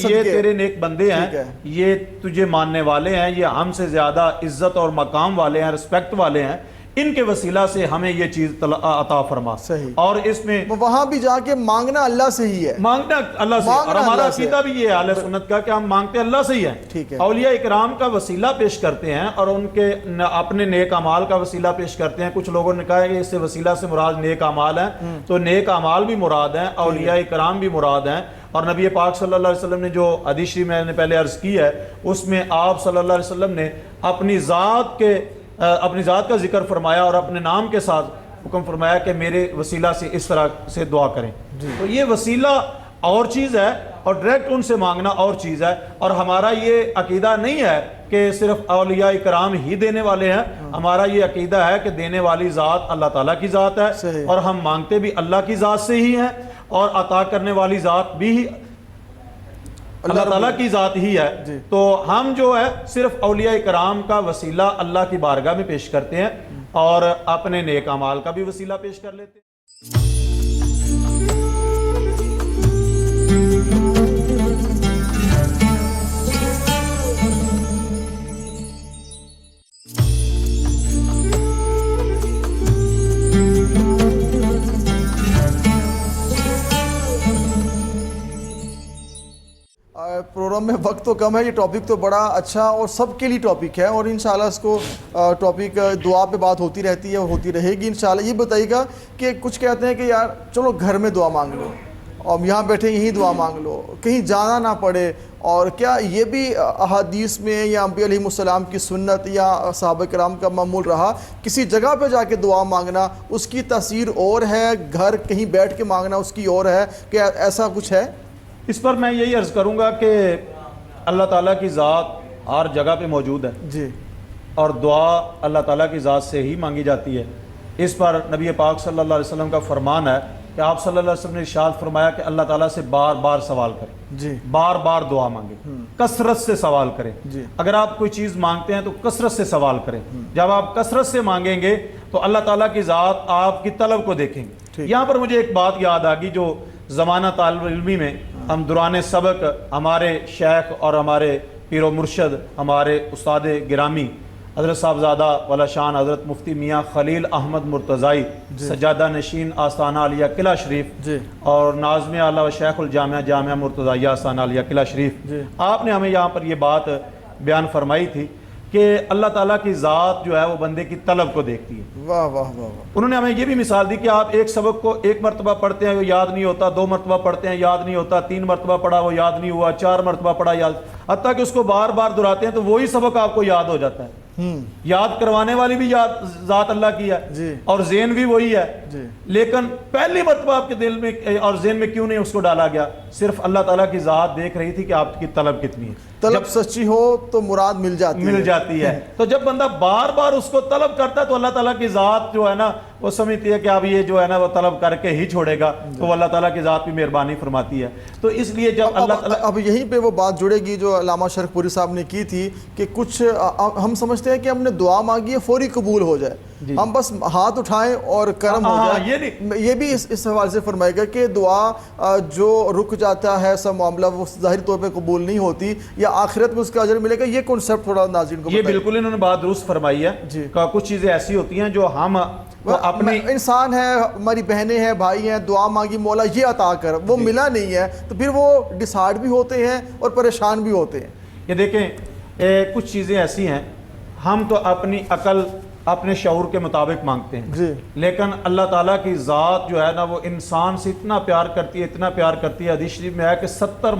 یہ تیرے نیک بندے ہیں, یہ تجھے ماننے والے ہیں, یہ ہم سے زیادہ عزت اور مقام والے ہیں, رسپیکٹ والے ہیں, ان کے وسیلہ سے ہمیں یہ چیز عطا فرما. صحیح. اور اس میں وہاں بھی جا کے مانگنا اللہ سے ہی ہے, مانگنا اللہ سے, اور ہمارا عقیدہ بھی یہ ہے اہل سنت کا کہ ہم مانگتے اللہ سے ہی ہیں. ٹھیک ہے. اولیاء اکرام کا وسیلہ پیش کرتے ہیں اور ان کے اپنے نیک اعمال کا وسیلہ پیش کرتے ہیں. کچھ لوگوں نے کہا ہے کہ اس سے وسیلہ سے مراد نیک اعمال ہیں, تو نیک اعمال بھی مراد ہیں, اولیاء اکرام بھی مراد ہیں. اور نبی پاک صلی اللہ علیہ وسلم نے جو حدیث شریف میں نے پہلے عرض کی ہے, اس میں آپ صلی اللہ علیہ وسلم نے اپنی ذات کا ذکر فرمایا اور اپنے نام کے ساتھ حکم فرمایا کہ میرے وسیلہ سے اس طرح سے دعا کریں. تو یہ وسیلہ اور چیز ہے اور ڈائریکٹ ان سے مانگنا اور چیز ہے. اور ہمارا یہ عقیدہ نہیں ہے کہ صرف اولیاء کرام ہی دینے والے ہیں, ہمارا یہ عقیدہ ہے کہ دینے والی ذات اللہ تعالیٰ کی ذات ہے, اور ہم مانگتے بھی اللہ کی ذات سے ہی ہیں, اور عطا کرنے والی ذات بھی اللہ تعالیٰ کی ذات ہی ہے. جی. تو ہم جو ہے صرف اولیاء کرام کا وسیلہ اللہ کی بارگاہ میں پیش کرتے ہیں اور اپنے نیک اعمال کا بھی وسیلہ پیش کر لیتے ہیں. پروگرام میں وقت تو کم ہے, یہ ٹاپک تو بڑا اچھا اور سب کے لیے ٹاپک ہے, اور انشاءاللہ اس کو ٹاپک دعا پہ بات ہوتی رہتی ہے اور ہوتی رہے گی انشاءاللہ. یہ بتائیے گا کہ کچھ کہتے ہیں کہ یار چلو گھر میں دعا مانگ لو اور یہاں بیٹھے یہیں دعا مانگ لو, کہیں جانا نہ پڑے, اور کیا یہ بھی احادیث میں یا انبیاء علیہ السلام کی سنت یا صحابہ کرام کا معمول رہا کسی جگہ پہ جا کے دعا مانگنا اس کی تاثیر اور ہے, گھر کہیں بیٹھ کے مانگنا اس کی اور ہے, کہ ایسا کچھ ہے؟ اس پر میں یہی عرض کروں گا کہ اللہ تعالیٰ کی ذات ہر جگہ پہ موجود ہے جی, اور دعا اللہ تعالیٰ کی ذات سے ہی مانگی جاتی ہے. اس پر نبی پاک صلی اللہ علیہ وسلم کا فرمان ہے کہ آپ صلی اللہ علیہ وسلم نے ارشاد فرمایا کہ اللہ تعالیٰ سے بار بار سوال کریں, جی, بار بار دعا مانگیں, کثرت سے سوال کریں. جی. اگر آپ کوئی چیز مانگتے ہیں تو کثرت سے سوال کریں. جب آپ کثرت سے مانگیں گے تو اللہ تعالیٰ کی ذات آپ کی طلب کو دیکھیں گے. یہاں پر مجھے ایک بات یاد آ گئی جو زمانہ طالب علمی میں ہم دوران سبق ہمارے شیخ اور ہمارے پیر و مرشد ہمارے استاد گرامی حضرت صاحبزادہ والا شان حضرت مفتی میاں خلیل احمد مرتضائی سجادہ نشین آستانہ علیہ قلعہ شریف جی, اور ناظم اعلیٰ و شیخ الجامعہ جامعہ مرتضیہ آستانہ علیہ قلعہ شریف, جی. آپ نے ہمیں یہاں پر یہ بات بیان فرمائی تھی کہ اللہ تعالیٰ کی ذات جو ہے وہ بندے کی طلب کو دیکھتی ہے. واہ واہ واہ واہ. انہوں نے ہمیں یہ بھی مثال دی کہ آپ ایک سبق کو ایک مرتبہ پڑھتے ہیں وہ یاد نہیں ہوتا, 2 مرتبہ پڑھتے ہیں یاد نہیں ہوتا, 3 مرتبہ پڑھا وہ یاد نہیں ہوا, 4 مرتبہ پڑھا یاد, حتیٰ کہ اس کو بار بار دہراتے ہیں تو وہی سبق آپ کو یاد ہو جاتا ہے. یاد کروانے والی بھی ذات اللہ کی ہے, جی, اور ذہن بھی وہی ہے, جی. لیکن پہلی مرتبہ آپ کے دل میں اور ذہن میں کیوں نہیں اس کو ڈالا گیا؟ صرف اللہ تعالیٰ کی ذات دیکھ رہی تھی کہ آپ کی طلب کتنی ہے. طلب سچی ہو تو مراد مل جاتی ہے. تو جب بندہ بار بار اس کو طلب کرتا ہے تو اللہ تعالیٰ کی ذات جو ہے نا وہ سمجھتی ہے کہ اب یہ جو ہے نا وہ طلب کر کے ہی چھوڑے گا, تو اللہ تعالیٰ کی ذات بھی مہربانی فرماتی ہے. تو اس لیے جب اللہ تعالیٰ اب یہیں پہ وہ بات جڑے گی جو علامہ شرف پوری صاحب نے کی تھی کہ کچھ ہم سمجھتے ہیں کہ ہم نے دعا مانگی ہے فوری قبول ہو جائے, ہم بس ہاتھ اٹھائیں اور کرم ہو جائے. یہ بھی اس حوالے سے فرمائے گا کہ دعا جو رک جاتا ہے سب معاملہ وہ ظاہری طور پہ قبول نہیں ہوتی یا آخرت میں اس کا اجر ملے گا, یہ کنسیپٹ تھوڑا ناظرین کو یہ بالکل انہوں نے بات درست فرمائی ہے. جی, کچھ چیزیں ایسی ہوتی ہیں جو ہم اپنی انسان ہے, ہماری بہنیں ہیں, بھائی ہیں, دعا مانگی مولا یہ عطا کر, وہ ملا نہیں ہے تو پھر وہ ڈسہارڈ بھی ہوتے ہیں اور پریشان بھی ہوتے ہیں. یہ دیکھیں کچھ چیزیں ایسی ہیں ہم تو اپنی عقل اپنے شعور کے مطابق مانگتے ہیں, جی, لیکن اللہ تعالیٰ کی ذات جو ہے نا وہ انسان سے اتنا پیار کرتی ہے, اتنا پیار کرتی ہے. حدیث شریف میں ہے کہ 70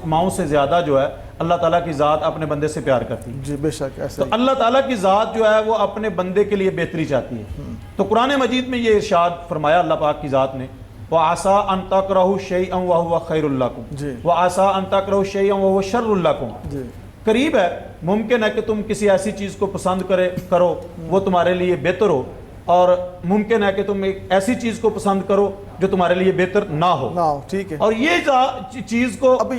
ماؤں سے زیادہ جو ہے اللہ تعالیٰ کی ذات اپنے بندے سے پیار کرتی ہے. جی بے شک ایسا. تو اللہ تعالیٰ کی ذات جو ہے وہ اپنے بندے کے لیے بہتری چاہتی ہے. تو قرآن مجید میں یہ ارشاد فرمایا اللہ پاک کی ذات نے, وَعَسَىٰ أَن تَكْرَهُوا شَيْئًا وَهُوَ خَيْرٌ لَكُمْ جی, وَعَسَىٰ أَن تَكْرَهُوا شَيْئًا وَهُوَ شَرٌّ لَكُمْ. جی, قریب ہے, ممکن ہے کہ تم کسی ایسی چیز کو پسند کرو وہ تمہارے لیے بہتر ہو, اور ممکن ہے کہ تم ایک ایسی چیز کو پسند کرو جو تمہارے لیے بہتر نہ ہو. ٹھیک ہے. اور یہ چیز کو اب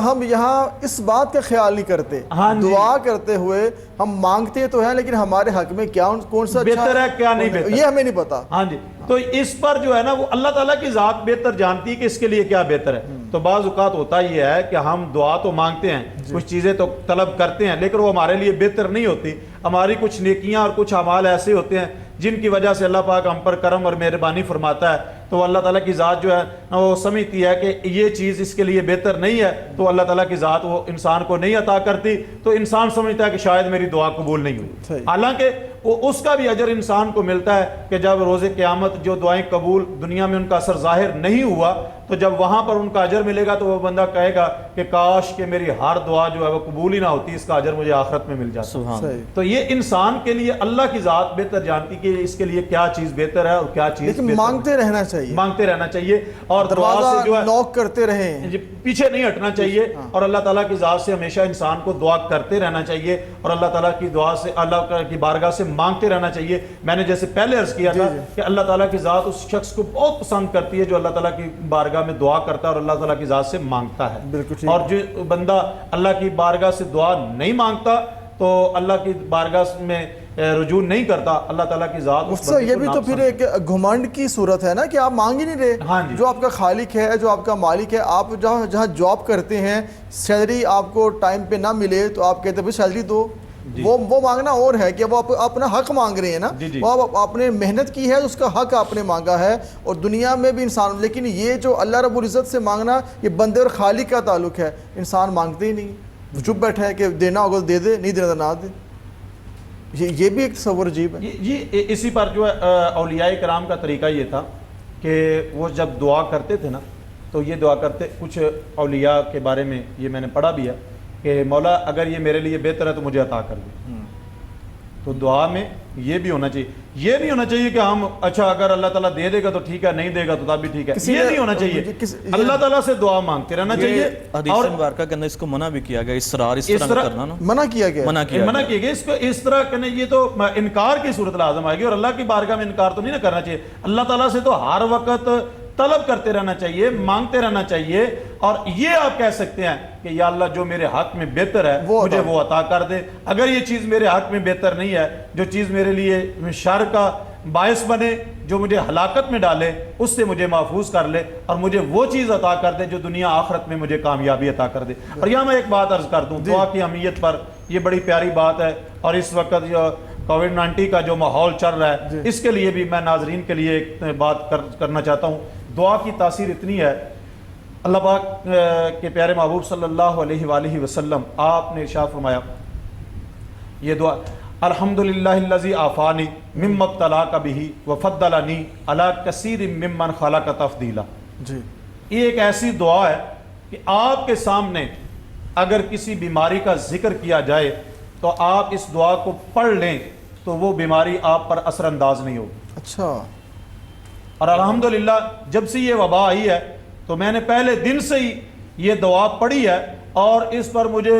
ہم یہاں اس بات کا خیال نہیں کرتے, دعا کرتے ہوئے ہم مانگتے تو ہیں لیکن ہمارے حق میں کیا کون سا بہتر ہے کیا نہیں بہتر یہ ہمیں نہیں پتا. ہاں جی, تو اس پر جو ہے نا وہ اللہ تعالیٰ کی ذات بہتر جانتی ہے کہ اس کے لیے کیا بہتر ہے. تو بعض اوقات ہوتا یہ ہے کہ ہم دعا تو مانگتے ہیں, کچھ چیزیں تو طلب کرتے ہیں, لیکن وہ ہمارے لیے بہتر نہیں ہوتی. ہماری کچھ نیکیاں اور کچھ اعمال ایسے ہوتے ہیں جن کی وجہ سے اللہ پاک ہم پر کرم اور مہربانی فرماتا ہے. تو اللہ تعالیٰ کی ذات جو ہے وہ سمجھتی ہے کہ یہ چیز اس کے لیے بہتر نہیں ہے, تو اللہ تعالیٰ کی ذات وہ انسان کو نہیں عطا کرتی. تو انسان سمجھتا ہے کہ شاید میری دعا قبول نہیں ہوئی, حالانکہ وہ اس کا بھی اجر انسان کو ملتا ہے کہ جب روز قیامت جو دعائیں قبول دنیا میں ان کا اثر ظاہر نہیں ہوا تو جب وہاں پر ان کا اجر ملے گا تو وہ بندہ کہے گا کہ کاش کہ میری ہر دعا جو ہے وہ قبول ہی نہ ہوتی, اس کا اجر مجھے آخرت میں مل جاتا. تو یہ انسان کے لیے اللہ کی ذات بہتر جانتی کہ اس کے لیے کیا چیز بہتر ہے اور کیا چیز مانگتے رہنا چاہیے, مانگتے رہنا چاہیے اور دعا سے جو ہے نوک کرتے رہیں, پیچھے نہیں ہٹنا چاہیے, اور اللہ تعالیٰ کی ذات سے ہمیشہ انسان کو دعا کرتے رہنا چاہیے, اور اللہ تعالیٰ کی دعا سے اللہ کی بارگاہ سے مانگتے رہنا چاہیے. میں نے جیسے پہلے عرض کیا تھا کہ اللہ تعالیٰ کی ذات اس شخص کو بہت پسند کرتی ہے جو اللہ تعالیٰ کی بارگاہ میں دعا کرتا ہے اور اللہ تعالیٰ کی ذات سے مانگتا ہے. اور جو بندہ اللہ کی بارگاہ سے دعا نہیں مانگتا تو اللہ کی بارگاہ میں رجوع نہیں کرتا, اللہ تعالیٰ کی ذات اس بندے کو یہ بھی تو پھر ایک گھمنڈ کی صورت ہے نا کہ آپ مانگ ہی نہیں رہے. جو آپ کا خالق ہے, جو آپ کا مالک ہے, آپ جہاں جاب کرتے ہیں سیلری آپ کو ٹائم پہ نہ ملے تو آپ کہتے ہیں سیلری دو. وہ مانگنا اور ہے کہ وہ اپنا حق مانگ رہے ہیں نا, وہ آپ نے محنت کی ہے اس کا حق آپ نے مانگا ہے. اور دنیا میں بھی انسان, لیکن یہ جو اللہ رب العزت سے مانگنا یہ بندے اور خالق کا تعلق ہے. انسان مانگتے ہی نہیں, چپ بیٹھا ہے کہ دینا ہوگا دے دے, نہیں دینا نہ دے. یہ بھی ایک تصور عجیب ہے. یہ اسی پر جو ہے اولیاء کرام کا طریقہ یہ تھا کہ وہ جب دعا کرتے تھے نا تو یہ دعا کرتے, کچھ اولیاء کے بارے میں یہ میں نے پڑھا بھی ہے کہ مولا اگر یہ میرے لیے بہتر ہے تو مجھے عطا کر دے. تو دعا میں یہ بھی ہونا چاہیے, یہ نہیں ہونا چاہیے کہ ہم اچھا اگر اللہ تعالیٰ دے دے گا تو ٹھیک ہے, نہیں دے گا تو تب بھی ٹھیک ہے, یہ نہیں ہونا چاہیے. اللہ تعالیٰ سے دعا مانگتے رہنا چاہیے. حدیث مبارکہ کے اندر اس کو منع بھی کیا گیا, اصرار اس طرح کرنا نا منع کیا گیا. اس کو اس طرح کرنا, یہ تو انکار کی صورت لازم آئے گی, اور اللہ کی بارگاہ میں انکار تو نہیں نہ کرنا چاہیے. اللہ تعالیٰ سے تو ہر وقت طلب کرتے رہنا چاہیے, مانگتے رہنا چاہیے. اور یہ آپ کہہ سکتے ہیں کہ یا اللہ جو میرے حق میں بہتر ہے مجھے وہ عطا کر دے. اگر یہ چیز میرے حق میں بہتر نہیں ہے, جو چیز میرے لیے شر کا باعث بنے, جو مجھے ہلاکت میں ڈالے, اس سے مجھے محفوظ کر لے اور مجھے وہ چیز عطا کر دے جو دنیا آخرت میں مجھے کامیابی عطا کر دے. اور یہاں میں ایک بات عرض کر دوں دعا کی اہمیت پر, یہ بڑی پیاری بات ہے. اور اس وقت جو کووڈ-19 کا جو ماحول چل رہا ہے اس کے لیے بھی میں ناظرین کے لیے ایک بات کرنا چاہتا ہوں. دعا کی تاثیر اتنی ہے, اللہ پاک کے پیارے محبوب صلی اللہ علیہ وآلہ وسلم آپ نے ارشاد فرمایا یہ دعا, الحمدللہ الذی عافانی مما ابتلاک بہ وفضلنی علی کثیر ممن خلق تفضیلا. یہ ایک ایسی دعا ہے کہ آپ کے سامنے اگر کسی بیماری کا ذکر کیا جائے تو آپ اس دعا کو پڑھ لیں تو وہ بیماری آپ پر اثر انداز نہیں ہوگی. اچھا. اور الحمدللہ جب سے یہ وبا آئی ہے تو میں نے پہلے دن سے ہی یہ دعا پڑھی ہے اور اس پر مجھے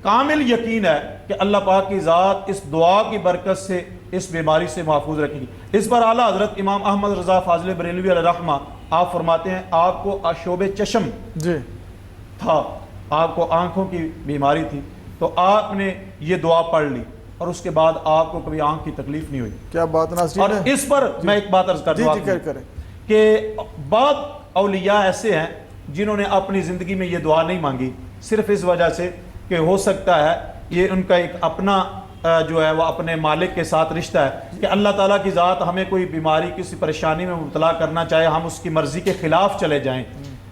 کامل یقین ہے کہ اللہ پاک کی ذات اس دعا کی برکت سے اس بیماری سے محفوظ رکھے گی. اس پر اعلیٰ حضرت امام احمد رضا فاضل بریلوی علیہ رحمہ آپ فرماتے ہیں آپ کو آشوب چشم تھا, آپ کو آنکھوں کی بیماری تھی, تو آپ نے یہ دعا پڑھ لی اور اس کے بعد آپ کو کبھی آنکھ کی تکلیف نہیں ہوئی. کیا بات ناظرین. اور اس پر میں ایک بات عرض کر دوں کہ بعض اولیاء ایسے ہیں جنہوں نے اپنی زندگی میں یہ دعا نہیں مانگی, صرف اس وجہ سے کہ ہو سکتا ہے یہ ان کا ایک اپنا جو ہے وہ اپنے مالک کے ساتھ رشتہ ہے کہ اللہ تعالیٰ کی ذات ہمیں کوئی بیماری کسی پریشانی میں مبتلا کرنا چاہے, ہم اس کی مرضی کے خلاف چلے جائیں.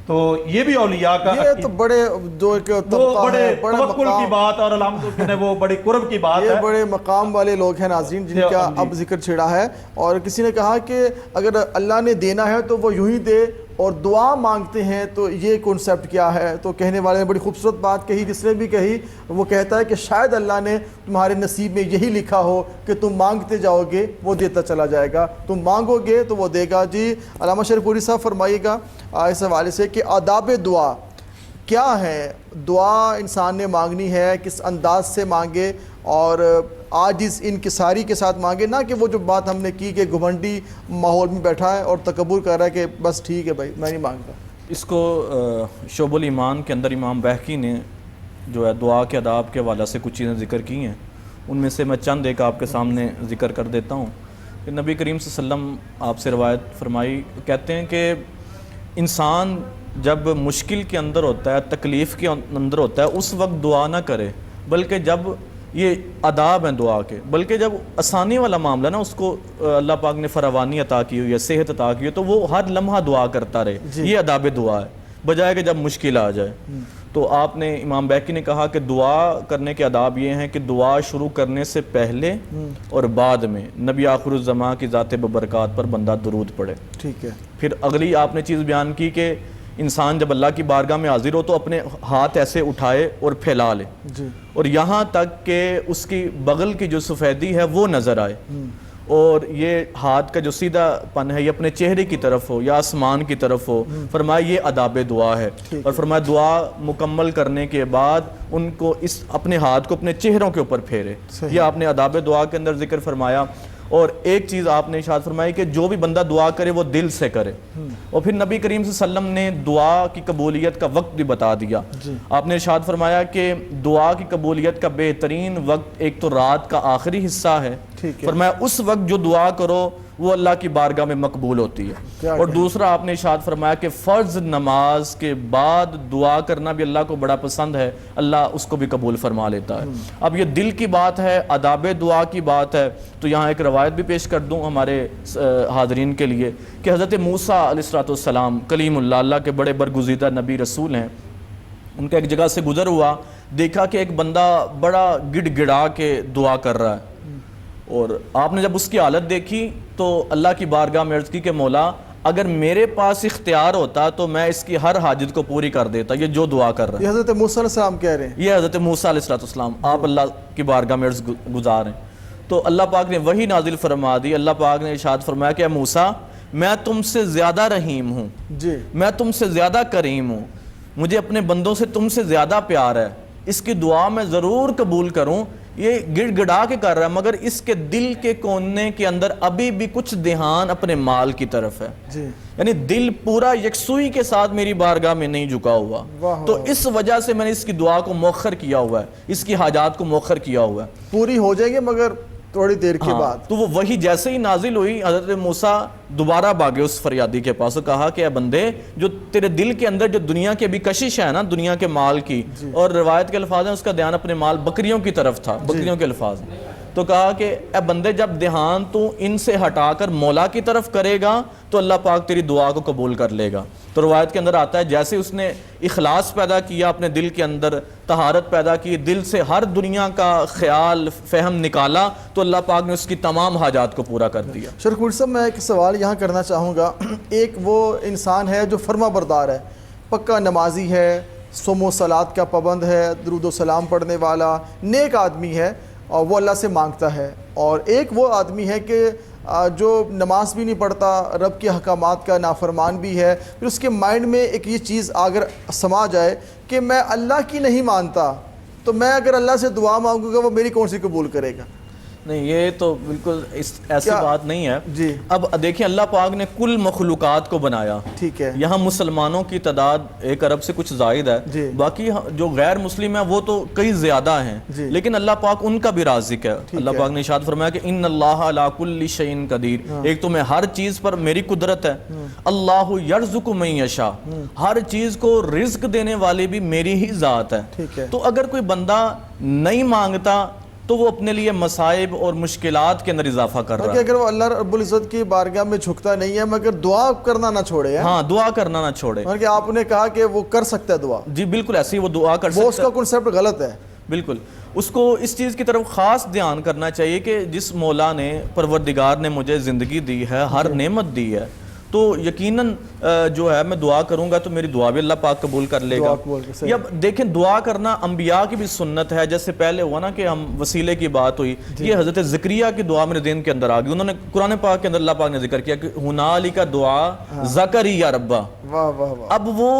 تو یہ بھی اولیاء کا یہ تو بڑے جو ایک بڑے توکل کی بات اور الحمدللہ وہ بڑی قرب کی بات ہے. یہ بڑے مقام والے لوگ ہیں ناظرین جن کا اب ذکر چھڑا ہے. اور کسی نے کہا کہ اگر اللہ نے دینا ہے تو وہ یوں ہی دے, اور دعا مانگتے ہیں تو یہ کنسیپٹ کیا ہے. تو کہنے والے نے بڑی خوبصورت بات کہی, جس نے بھی کہی وہ کہتا ہے کہ شاید اللہ نے تمہارے نصیب میں یہی لکھا ہو کہ تم مانگتے جاؤ گے وہ دیتا چلا جائے گا, تم مانگو گے تو وہ دے گا. جی علامہ شریف پوری صاحب فرمائیے گا اس حوالے سے کہ آداب دعا کیا ہے, دعا انسان نے مانگنی ہے کس انداز سے مانگے, اور عاجز انکساری کے ساتھ مانگے, نہ کہ وہ جو بات ہم نے کی کہ گھمنڈی ماحول میں بیٹھا ہے اور تکبر کر رہا ہے کہ بس ٹھیک ہے بھائی میں نہیں مانگتا. اس کو شعب الایمان کے اندر امام بہقی نے جو ہے دعا کے آداب کے حوالے سے کچھ چیزیں ذکر کی ہیں, ان میں سے میں چند ایک آپ کے سامنے ذکر کر دیتا ہوں. کہ نبی کریم صلی اللہ علیہ وسلم آپ سے روایت فرمائی, کہتے ہیں کہ انسان جب مشکل کے اندر ہوتا ہے, تکلیف کے اندر ہوتا ہے, اس وقت دعا نہ کرے, بلکہ جب یہ آداب ہیں دعا کے, بلکہ جب آسانی والا معاملہ نا اس کو اللہ پاک نے فراوانی عطا کی ہوئی ہے, صحت عطا کی ہوئی, تو وہ ہر لمحہ دعا کرتا رہے. یہ آداب دعا ہے, بجائے کہ جب مشکل آ جائے. تو آپ نے امام بہقی نے کہا کہ دعا کرنے کے آداب یہ ہیں کہ دعا شروع کرنے سے پہلے اور بعد میں نبی آخر الزمان کی ذات ببرکات پر بندہ درود پڑھے. ٹھیک ہے. پھر اگلی آپ نے چیز بیان کی کہ انسان جب اللہ کی بارگاہ میں حاضر ہو تو اپنے ہاتھ ایسے اٹھائے اور پھیلا لے, اور یہاں تک کہ اس کی بغل کی جو سفیدی ہے وہ نظر آئے, اور یہ ہاتھ کا جو سیدھا پن ہے یہ اپنے چہرے کی طرف ہو یا آسمان کی طرف ہو، فرمایا یہ آداب دعا ہے، اور فرمایا دعا مکمل کرنے کے بعد ان کو اس اپنے ہاتھ کو اپنے چہروں کے اوپر پھیرے، یہ آپ نے آداب دعا کے اندر ذکر فرمایا۔ اور ایک چیز آپ نے ارشاد فرمائی کہ جو بھی بندہ دعا کرے وہ دل سے کرے، اور پھر نبی کریم صلی اللہ علیہ وسلم نے دعا کی قبولیت کا وقت بھی بتا دیا۔ آپ نے ارشاد فرمایا کہ دعا کی قبولیت کا بہترین وقت ایک تو رات کا آخری حصہ ہے، فرمایا اس وقت جو دعا کرو وہ اللہ کی بارگاہ میں مقبول ہوتی ہے، اور دوسرا آپ نے ارشاد فرمایا کہ فرض نماز کے بعد دعا کرنا بھی اللہ کو بڑا پسند ہے، اللہ اس کو بھی قبول فرما لیتا ہے۔ اب یہ دل کی بات ہے، آداب دعا کی بات ہے، تو یہاں ایک روایت بھی پیش کر دوں ہمارے حاضرین کے لیے کہ حضرت موسیٰ علیہ السلام کلیم اللہ، اللہ کے بڑے برگزیدہ نبی رسول ہیں، ان کا ایک جگہ سے گزر ہوا، دیکھا کہ ایک بندہ بڑا گڑ گڑا کے دعا کر رہا ہے، اور آپ نے جب اس کی حالت دیکھی تو اللہ کی بارگاہ میں عرض کی کہ مولا اگر میرے پاس اختیار ہوتا تو میں اس کی ہر حاجت کو پوری کر دیتا، یہ جو دعا کر رہا ہے۔ یہ حضرت موسیٰ علیہ السلام کہہ رہے ہیں، یہ حضرت موسیٰ علیہ السلام آپ اللہ کی بارگاہ میں عرض گزار ہیں، تو اللہ پاک نے وہی نازل فرما دی۔ اللہ پاک نے ارشاد فرمایا کہ اے موسیٰ میں تم سے زیادہ رحیم ہوں، میں تم سے زیادہ کریم ہوں، مجھے اپنے بندوں سے تم سے زیادہ پیار ہے، اس کی دعا میں ضرور قبول کروں۔ یہ گڑ گڑا کے کر رہا ہے مگر اس کے دل کے کونے کے اندر ابھی بھی کچھ دھیان اپنے مال کی طرف ہے، یعنی دل پورا یکسوئی کے ساتھ میری بارگاہ میں نہیں جھکا ہوا، تو اس وجہ سے میں نے اس کی دعا کو مؤخر کیا ہوا ہے، اس کی حاجات کو مؤخر کیا ہوا ہے، پوری ہو جائیں گے مگر تھوڑی دیر کے بعد۔ تو وہ وہی جیسے ہی نازل ہوئی حضرت موسیٰ دوبارہ بھاگے اس فریادی کے پاس، کہا کہ اے بندے جو تیرے دل کے اندر جو دنیا کی ابھی کشش ہے نا، دنیا کے مال کی، اور روایت کے الفاظ ہیں اس کا دھیان اپنے مال بکریوں کی طرف تھا، بکریوں کے الفاظ ہیں، تو کہا کہ اے بندے جب دھیان تو ان سے ہٹا کر مولا کی طرف کرے گا تو اللہ پاک تیری دعا کو قبول کر لے گا۔ تو روایت کے اندر آتا ہے جیسے اس نے اخلاص پیدا کیا اپنے دل کے اندر، طہارت پیدا کی، دل سے ہر دنیا کا خیال فہم نکالا، تو اللہ پاک نے اس کی تمام حاجات کو پورا کر دیا۔ شیخ کوٹ صاحب میں ایک سوال یہاں کرنا چاہوں گا، ایک وہ انسان ہے جو فرما بردار ہے، پکا نمازی ہے، صوم و صلات کا پابند ہے، درود و سلام پڑھنے والا نیک آدمی ہے اور وہ اللہ سے مانگتا ہے، اور ایک وہ آدمی ہے کہ جو نماز بھی نہیں پڑھتا، رب کے احکامات کا نافرمان بھی ہے، پھر اس کے مائنڈ میں ایک یہ چیز اگر سما جائے کہ میں اللہ کی نہیں مانتا تو میں اگر اللہ سے دعا مانگوں گا وہ میری کون سی قبول کرے گا؟ نہیں، یہ تو بالکل ایسی بات نہیں ہے۔ جی اب دیکھیں اللہ پاک نے کل مخلوقات کو بنایا، ٹھیک ہے، یہاں مسلمانوں کی تعداد 1 ارب سے کچھ زائد ہے، باقی جو غیر مسلم ہیں وہ تو کئی زیادہ ہیں، لیکن اللہ پاک ان کا بھی رازق ہے۔ اللہ پاک نے ارشاد فرمایا کہ ان اللہ علی کل شیء قدیر، ایک تو میں ہر چیز پر میری قدرت ہے، اللہ یرزق من یشاء، ہر چیز کو رزق دینے والی بھی میری ہی ذات ہے۔ تو اگر کوئی بندہ نہیں مانگتا تو وہ اپنے لیے مصائب اور مشکلات کے اندر اضافہ کر رہا ہے، اگر وہ اللہ رب العزت کی بارگاہ میں جھکتا نہیں ہے مگر دعا کرنا نہ چھوڑے، ہاں دعا کرنا نہ چھوڑے، کہ آپ نے کہا کہ وہ کر سکتا ہے دعا، جی بالکل ایسے ہی وہ دعا کر سکتا ہے، وہ اس کا کنسیپٹ غلط ہے، بالکل اس کو اس چیز کی طرف خاص دھیان کرنا چاہیے کہ جس مولا نے پروردگار نے مجھے زندگی دی ہے، ہر نعمت دی ہے، تو یقیناً جو ہے میں دعا کروں گا تو میری دعا بھی اللہ پاک قبول کر لے گا۔ یا دیکھیں دعا کرنا انبیاء کی بھی سنت ہے، جیسے پہلے ہوا نا کہ ہم وسیلے کی بات ہوئی، یہ حضرت زکریا کی دعا میرے دین کے اندر آ گئی، انہوں نے قرآن پاک کے اندر اللہ پاک نے ذکر کیا کہ ہنالک دعا زکریا ربا، اب وہ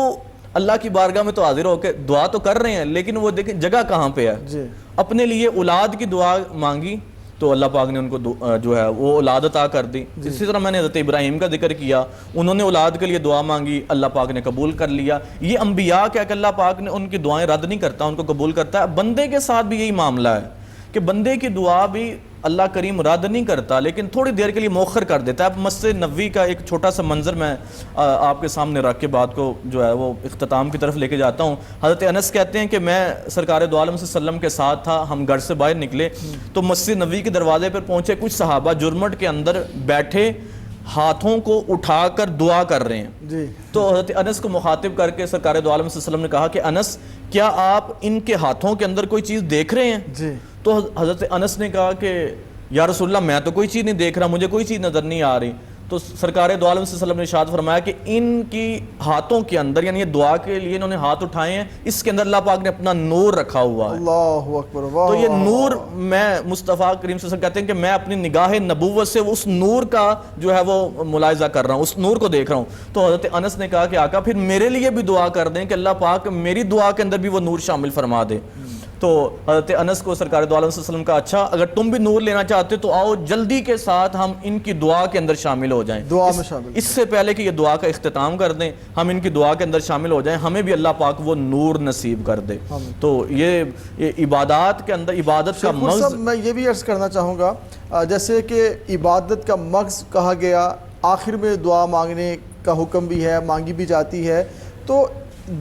اللہ کی بارگاہ میں تو حاضر ہو کے دعا تو کر رہے ہیں، لیکن وہ دیکھیں جگہ کہاں پہ ہے، اپنے لیے اولاد کی دعا مانگی تو اللہ پاک نے ان کو جو ہے وہ اولاد عطا کر دی۔ اسی طرح میں نے حضرت ابراہیم کا ذکر کیا، انہوں نے اولاد کے لیے دعا مانگی، اللہ پاک نے قبول کر لیا۔ یہ انبیاء کیا کہ اللہ پاک نے ان کی دعائیں رد نہیں کرتا، ان کو قبول کرتا ہے۔ بندے کے ساتھ بھی یہی معاملہ ہے کہ بندے کی دعا بھی اللہ کریم رد نہیں کرتا، لیکن تھوڑی دیر کے لیے مؤخر کر دیتا ہے۔ اب مسجد نبوی کا ایک چھوٹا سا منظر میں آپ کے سامنے رکھ کے بات کو جو ہے وہ اختتام کی طرف لے کے جاتا ہوں۔ حضرت انس کہتے ہیں کہ میں سرکار دو عالم صلی اللہ علیہ وسلم کے ساتھ تھا، ہم گھر سے باہر نکلے تو مسجد نبوی کے دروازے پر پہنچے، کچھ صحابہ جرمٹ کے اندر بیٹھے ہاتھوں کو اٹھا کر دعا کر رہے ہیں، تو حضرت انس کو مخاطب کر کے سرکار دو عالم صلی اللہ علیہ وسلم نے کہا کہ انس کیا آپ ان کے ہاتھوں کے اندر کوئی چیز دیکھ رہے ہیں؟ تو حضرت انس نے کہا کہ یا رسول اللہ میں تو کوئی چیز نہیں دیکھ رہا، مجھے کوئی چیز نظر نہیں آ رہی۔ تو تو سرکار دو عالم صلی اللہ علیہ وسلم نے ارشاد فرمایا کہ ان کی ہاتھوں کے اندر یعنی یہ دعا کے لیے انہوں نے ہاتھ اٹھائے ہیں، اس کے اندر اللہ پاک نے اپنا نور رکھا ہوا ہے۔ اللہ اکبر، واہ تو یہ نور میں مصطفیٰ کریم صلی اللہ علیہ وسلم کہتے ہیں کہ میں اپنی نگاہ نبوت سے اس نور کا جو ہے وہ ملاحظہ کر رہا ہوں، اس نور کو دیکھ رہا ہوں۔ تو حضرت انس نے کہا کہ آقا پھر میرے لیے بھی دعا کر دیں کہ اللہ پاک میری دعا کے اندر بھی وہ نور شامل فرما دے۔ تو حضرت انس کو سرکار دو عالم صلی اللہ علیہ وسلم کا اچھا اگر تم بھی نور لینا چاہتے تو آؤ جلدی کے ساتھ ہم ان کی دعا کے اندر شامل ہو جائیں، دعا میں شامل، اس سے پہلے کہ یہ دعا کا اختتام کر دیں ہم ان کی دعا کے اندر شامل ہو جائیں، ہمیں بھی اللہ پاک وہ نور نصیب کر دے۔ تو یہ عبادات کے اندر عبادت کا مغز، میں یہ بھی عرض کرنا چاہوں گا جیسے کہ عبادت کا مغز کہا گیا، آخر میں دعا مانگنے کا حکم بھی ہے، مانگی بھی جاتی ہے، تو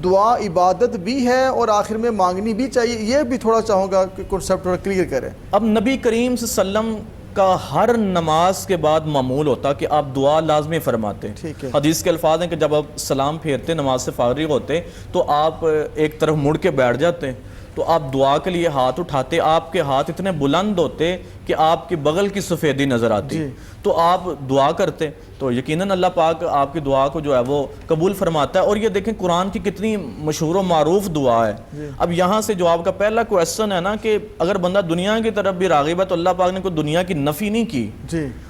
دعا عبادت بھی ہے اور آخر میں مانگنی بھی چاہیے، یہ بھی تھوڑا چاہوں گا کہ کنسیپٹ تھوڑا کلیئر کریں۔ اب نبی کریم صلی اللہ علیہ وسلم کا ہر نماز کے بعد معمول ہوتا کہ آپ دعا لازمی فرماتے ہیں۔ حدیث کے الفاظ ہیں کہ جب آپ سلام پھیرتے نماز سے فارغ ہوتے تو آپ ایک طرف مڑ کے بیٹھ جاتے تو آپ دعا کے لیے ہاتھ اٹھاتے، آپ کے ہاتھ اتنے بلند ہوتے کہ آپ کی بغل کی سفیدی نظر آتی، تو آپ دعا کرتے تو یقیناً اللہ پاک آپ کی دعا کو جو ہے وہ قبول فرماتا ہے۔ اور یہ دیکھیں قرآن کی کتنی مشہور و معروف دعا ہے۔ اب یہاں سے جو آپ کا پہلا کویسچن ہے نا کہ اگر بندہ دنیا کی طرف بھی راغب ہے تو اللہ پاک نے کوئی دنیا کی نفی نہیں کی،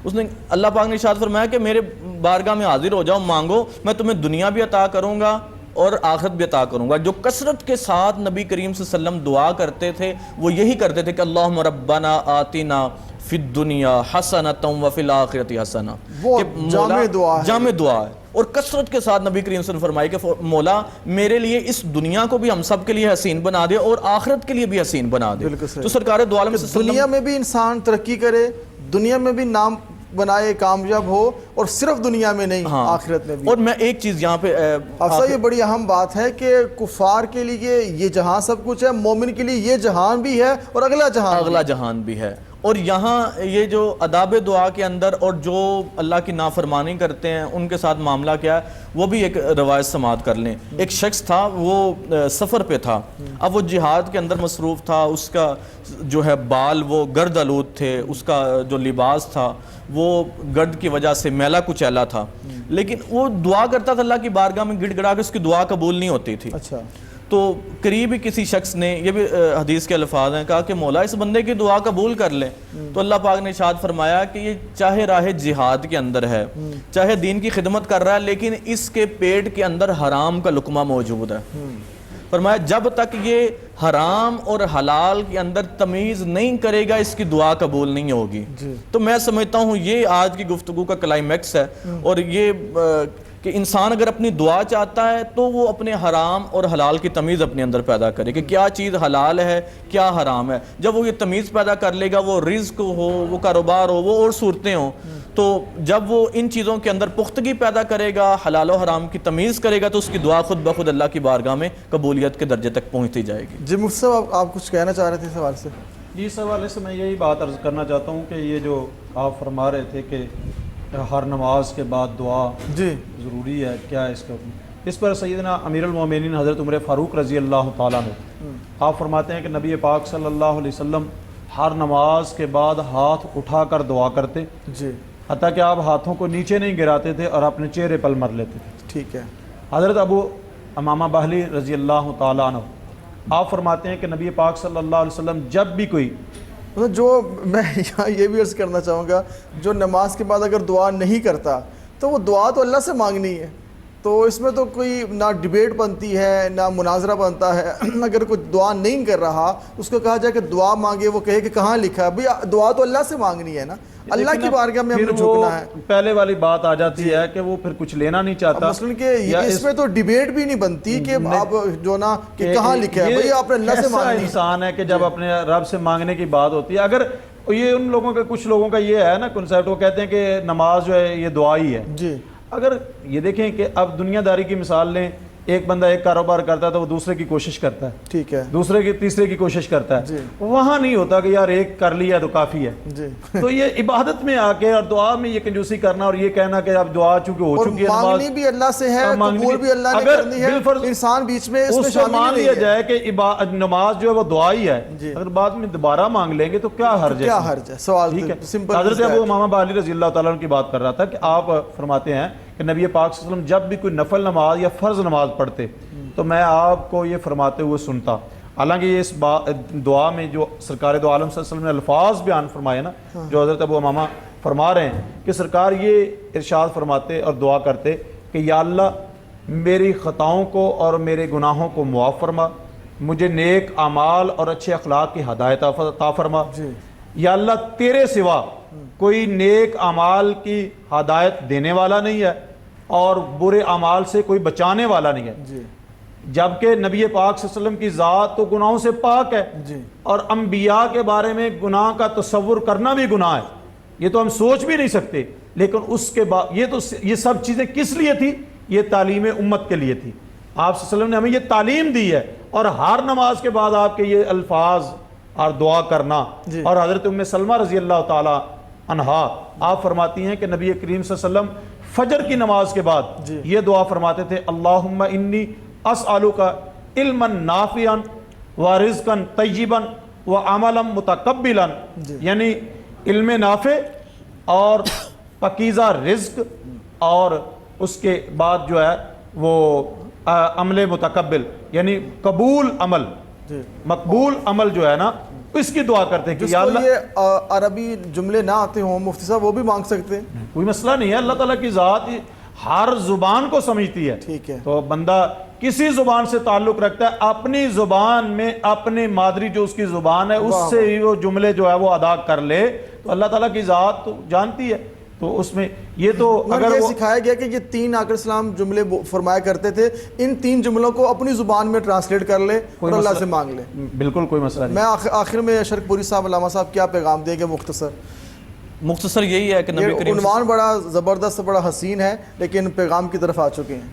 اس نے اللہ پاک نے ارشاد فرمایا کہ میرے بارگاہ میں حاضر ہو جاؤ، مانگو، میں تمہیں دنیا بھی عطا کروں گا اور آخرت بھی عطا کروں گا۔ جو کثرت کے ساتھ نبی کریم صلی اللہ علیہ وسلم دعا کرتے تھے وہ یہی کرتے تھے کہ اللہم ربنا آتنا فی الدنیا حسنۃ وفی الآخرۃ حسنہ، وہ جامع دعا ہے، جامع دعا ہے۔ اور کثرت کے ساتھ نبی کریم صلی اللہ علیہ وسلم فرمائی کہ مولا میرے لیے اس دنیا کو بھی ہم سب کے لیے حسین بنا دے اور آخرت کے لیے بھی حسین بنا دے۔ تو سرکار دو عالم صلی اللہ علیہ وسلم دنیا میں بھی انسان ترقی کرے، دنیا میں بھی نام بنائے، کامیاب ہو، اور صرف دنیا میں نہیں آخرت میں بھی۔ اور میں ایک چیز یہاں پہ افسر یہ بڑی اہم بات ہے کہ کفار کے لیے یہ جہاں سب کچھ ہے، مومن کے لیے یہ جہان بھی ہے اور اگلا جہان بھی ہے۔ اور یہاں یہ جو آداب دعا کے اندر اور جو اللہ کی نافرمانی کرتے ہیں ان کے ساتھ معاملہ کیا ہے وہ بھی ایک روایت سماعت کر لیں۔ ایک شخص تھا وہ سفر پہ تھا، اب وہ جہاد کے اندر مصروف تھا، اس کا جو ہے بال وہ گرد آلود تھے، اس کا جو لباس تھا وہ گرد کی وجہ سے میلا کچیلا تھا، لیکن وہ دعا کرتا تھا اللہ کی بارگاہ میں گڑ گڑا کے، اس کی دعا قبول نہیں ہوتی تھی۔ تو قریب ہی کسی شخص نے، یہ بھی حدیث کے الفاظ ہیں، کہا کہ مولا اس بندے کی دعا قبول کر لیں۔ تو اللہ پاک نے ارشاد فرمایا کہ یہ چاہے راہ جہاد کے اندر ہے، چاہے دین کی خدمت کر رہا ہے، لیکن اس کے پیٹ کے اندر حرام کا لقمہ موجود ہے۔ فرمایا جب تک یہ حرام اور حلال کے اندر تمیز نہیں کرے گا اس کی دعا قبول نہیں ہوگی۔ تو میں سمجھتا ہوں یہ آج کی گفتگو کا کلائمیکس ہے، اور یہ کہ انسان اگر اپنی دعا چاہتا ہے تو وہ اپنے حرام اور حلال کی تمیز اپنے اندر پیدا کرے کہ کیا چیز حلال ہے کیا حرام ہے۔ جب وہ یہ تمیز پیدا کر لے گا، وہ رزق ہو، وہ کاروبار ہو، وہ اور صورتیں ہوں، تو جب وہ ان چیزوں کے اندر پختگی پیدا کرے گا، حلال و حرام کی تمیز کرے گا، تو اس کی دعا خود بخود اللہ کی بارگاہ میں قبولیت کے درجے تک پہنچتی جائے گی۔ جی مفتی صاحب آپ کچھ کہنا چاہ رہے تھے اس حوالے سے؟ جی اس حوالے سے میں یہی بات عرض کرنا چاہتا ہوں کہ یہ جو آپ فرما رہے تھے کہ ہر نماز کے بعد دعا ضروری ہے، کیا ہے اس کا؟ اس پر سیدنا امیر المومنین حضرت عمر فاروق رضی اللہ تعالیٰ عنہ آپ فرماتے ہیں کہ نبی پاک صلی اللہ علیہ وسلم ہر نماز کے بعد ہاتھ اٹھا کر دعا کرتے، حتیٰ کہ آپ ہاتھوں کو نیچے نہیں گراتے تھے اور اپنے چہرے پر مر لیتے تھے۔ ٹھیک ہے۔ حضرت ابو امامہ باہلی رضی اللہ تعالیٰ عنہ آپ فرماتے ہیں کہ نبی پاک صلی اللہ علیہ وسلم جب بھی کوئی جو میں یہاں یہ بھی عرض کرنا چاہوں گا، جو نماز کے بعد اگر دعا نہیں کرتا تو وہ دعا تو اللہ سے مانگنی ہے، تو اس میں تو کوئی نہ ڈیبیٹ بنتی ہے نہ مناظرہ بنتا ہے۔ اگر کوئی دعا نہیں کر رہا اس کو کہا جائے کہ دعا مانگے، وہ کہے کہ کہاں لکھا ہے؟ بھئی دعا تو اللہ سے مانگنی ہے نا، اللہ کی بارگاہ میں ہم نے جھکنا ہے۔ پہلے والی بات آ جاتی ہے کہ وہ پھر کچھ لینا نہیں چاہتا، مثلاً کہ اس میں تو ڈیبیٹ بھی نہیں بنتی کہ آپ جو نا کہ کہاں لکھا ہے، بھئی آپ نے اللہ سے مانگنی ہے۔ انسان ہے کہ جب اپنے رب سے مانگنے کی بات ہوتی ہے، اگر یہ ان لوگوں کا کچھ لوگوں کا یہ ہے نا کنسیپٹ، وہ کہتے ہیں کہ نماز جو ہے یہ دعا ہی ہے۔ جی اگر یہ دیکھیں کہ اب دنیا داری کی مثال لیں ایک بندہ ایک کاروبار کرتا ہے تو وہ دوسرے کی کوشش کرتا ہے, ٹھیک ہے, دوسرے کی تیسرے کی کوشش کرتا ہے. جی. وہاں نہیں ہوتا کہ یار ایک کر لیا تو کافی ہے. جی. تو یہ عبادت میں آ کے اور دعا میں یہ کنجوسی کرنا اور یہ کہنا کہ اب دعا چونکہ ہو چکی ہے, مانگنی بھی اللہ سے ہے, قبول بھی اللہ نے کرنی ہے, انسان بیچ میں اس میں شامل مان لیا جائے کہ نماز جو ہے وہ دعا ہی ہے, اگر بعد میں دوبارہ مانگ لیں گے تو کیا حرج ہے؟ کیا حرج ہے؟ سوال ٹھیک ہے. سمپل. حضرت ابو امامہ باہلی رضی اللہ تعالیٰ عنہ کی بات کر رہا تھا کہ آپ فرماتے ہیں کہ نبی پاک صلی اللہ علیہ وسلم جب بھی کوئی نفل نماز یا فرض نماز پڑھتے تو میں آپ کو یہ فرماتے ہوئے سنتا. حالانکہ یہ اس دعا میں جو سرکار دو عالم صلی اللہ علیہ وسلم نے الفاظ بیان فرمائے نا, جو حضرت ابو امامہ فرما رہے ہیں کہ سرکار یہ ارشاد فرماتے اور دعا کرتے کہ یا اللہ میری خطاؤں کو اور میرے گناہوں کو معاف فرما, مجھے نیک اعمال اور اچھے اخلاق کی ہدایت عطا فرما. یا اللہ تیرے سوا کوئی نیک اعمال کی ہدایت دینے والا نہیں ہے اور برے اعمال سے کوئی بچانے والا نہیں ہے. جبکہ نبی پاک صلی اللہ علیہ وسلم کی ذات تو گناہوں سے پاک ہے, اور انبیاء کے بارے میں گناہ کا تصور کرنا بھی گناہ ہے, یہ تو ہم سوچ بھی نہیں سکتے. لیکن اس کے بعد یہ سب چیزیں کس لیے تھی؟ یہ تعلیم امت کے لیے تھی. آپ صلی اللہ علیہ وسلم نے ہمیں یہ تعلیم دی ہے, اور ہر نماز کے بعد آپ کے یہ الفاظ اور دعا کرنا. اور حضرت ام سلمہ رضی اللہ تعالی عنہا آپ فرماتی ہیں کہ نبی کریم صلی اللہ علیہ وسلم فجر کی نماز کے بعد یہ دعا فرماتے تھے, اللہم انی اسألک علما نافعا ورزقا طیبا وعملا متقبلا. یعنی علم نافع اور پاکیزہ رزق, اور اس کے بعد جو ہے وہ عمل متقبل یعنی قبول عمل, مقبول عمل جو ہے نا, اس کی دعا کرتے ہیں کہ یا اللہ. یہ عربی جملے نہ آتے ہوں مفتی صاحب, وہ بھی مانگ سکتے ہیں, کوئی مسئلہ نہیں ہے. اللہ تعالیٰ کی ذات ہر زبان کو سمجھتی ہے. ٹھیک ہے. تو بندہ کسی زبان سے تعلق رکھتا ہے, اپنی زبان میں اپنی مادری جو اس کی زبان ہے اس سے ہی وہ جملے جو ہے وہ ادا کر لے, تو اللہ تعالیٰ کی ذات تو جانتی ہے. تو اس میں یہ تو اگر یہ سکھایا گیا کہ یہ 3 آقا السلام جملے فرمایا کرتے تھے, ان 3 جملوں کو اپنی زبان میں ٹرانسلیٹ کر لے اور اللہ سے مانگ لے. بالکل کوئی مسئلہ نہیں. میں آخر میں اشرف پوری صاحب, علامہ صاحب کیا پیغام دیں گے؟ مختصر یہی ہے کہ نبی کریم عنوان بڑا زبردست, بڑا حسین ہے, لیکن پیغام کی طرف آ چکے ہیں.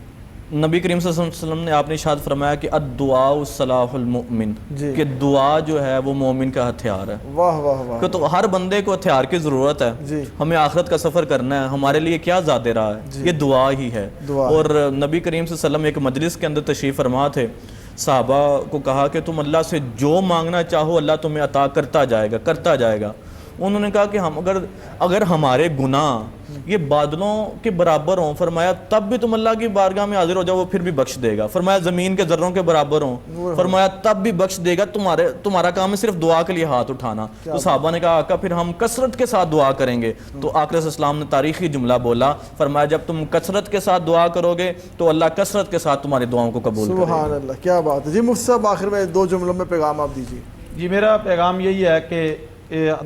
نبی کریم صلی اللہ علیہ وسلم نے آپ نے ارشاد فرمایا کہ الدعاء صلاح المؤمن, کہ دعا جو ہے وہ مومن کا ہتھیار ہے. واہ واہ واہ. کہ تو ہر بندے کو ہتھیار کی ضرورت ہے. ہمیں آخرت کا سفر کرنا ہے, ہمارے لیے کیا زیادہ رہا ہے؟ یہ دعا ہی ہے. اور نبی کریم صلی اللہ علیہ وسلم ایک مجلس کے اندر تشریف فرما تھے, صحابہ کو کہا کہ تم اللہ سے جو مانگنا چاہو اللہ تمہیں عطا کرتا جائے گا. انہوں نے کہا کہ ہم اگر ہمارے گناہ یہ بادلوں کے برابر ہوں, فرمایا تب بھی تم اللہ کی بارگاہ میں حاضر ہو جاؤ, وہ پھر بھی بخش دے گا. فرمایا زمین کے ذروں کے برابر ہوں, فرمایا تب بھی بخش دے گا. تمہارا کام ہے صرف دعا کے لیے ہاتھ اٹھانا. تو صحابہ نے کہا آقا پھر ہم کثرت کے ساتھ دعا کریں گے. تو آقا صلی اللہ علیہ وسلم نے تاریخی جملہ بولا, فرمایا جب تم کثرت کے ساتھ دعا کرو گے تو اللہ کثرت کے ساتھ تمہاری دعاؤں کو قبول کرے گا. سبحان اللہ, کیا بات ہے. جی مفتی صاحب آخر میں 2 جملوں میں پیغام آپ دیجیے. جی میرا پیغام یہی ہے کہ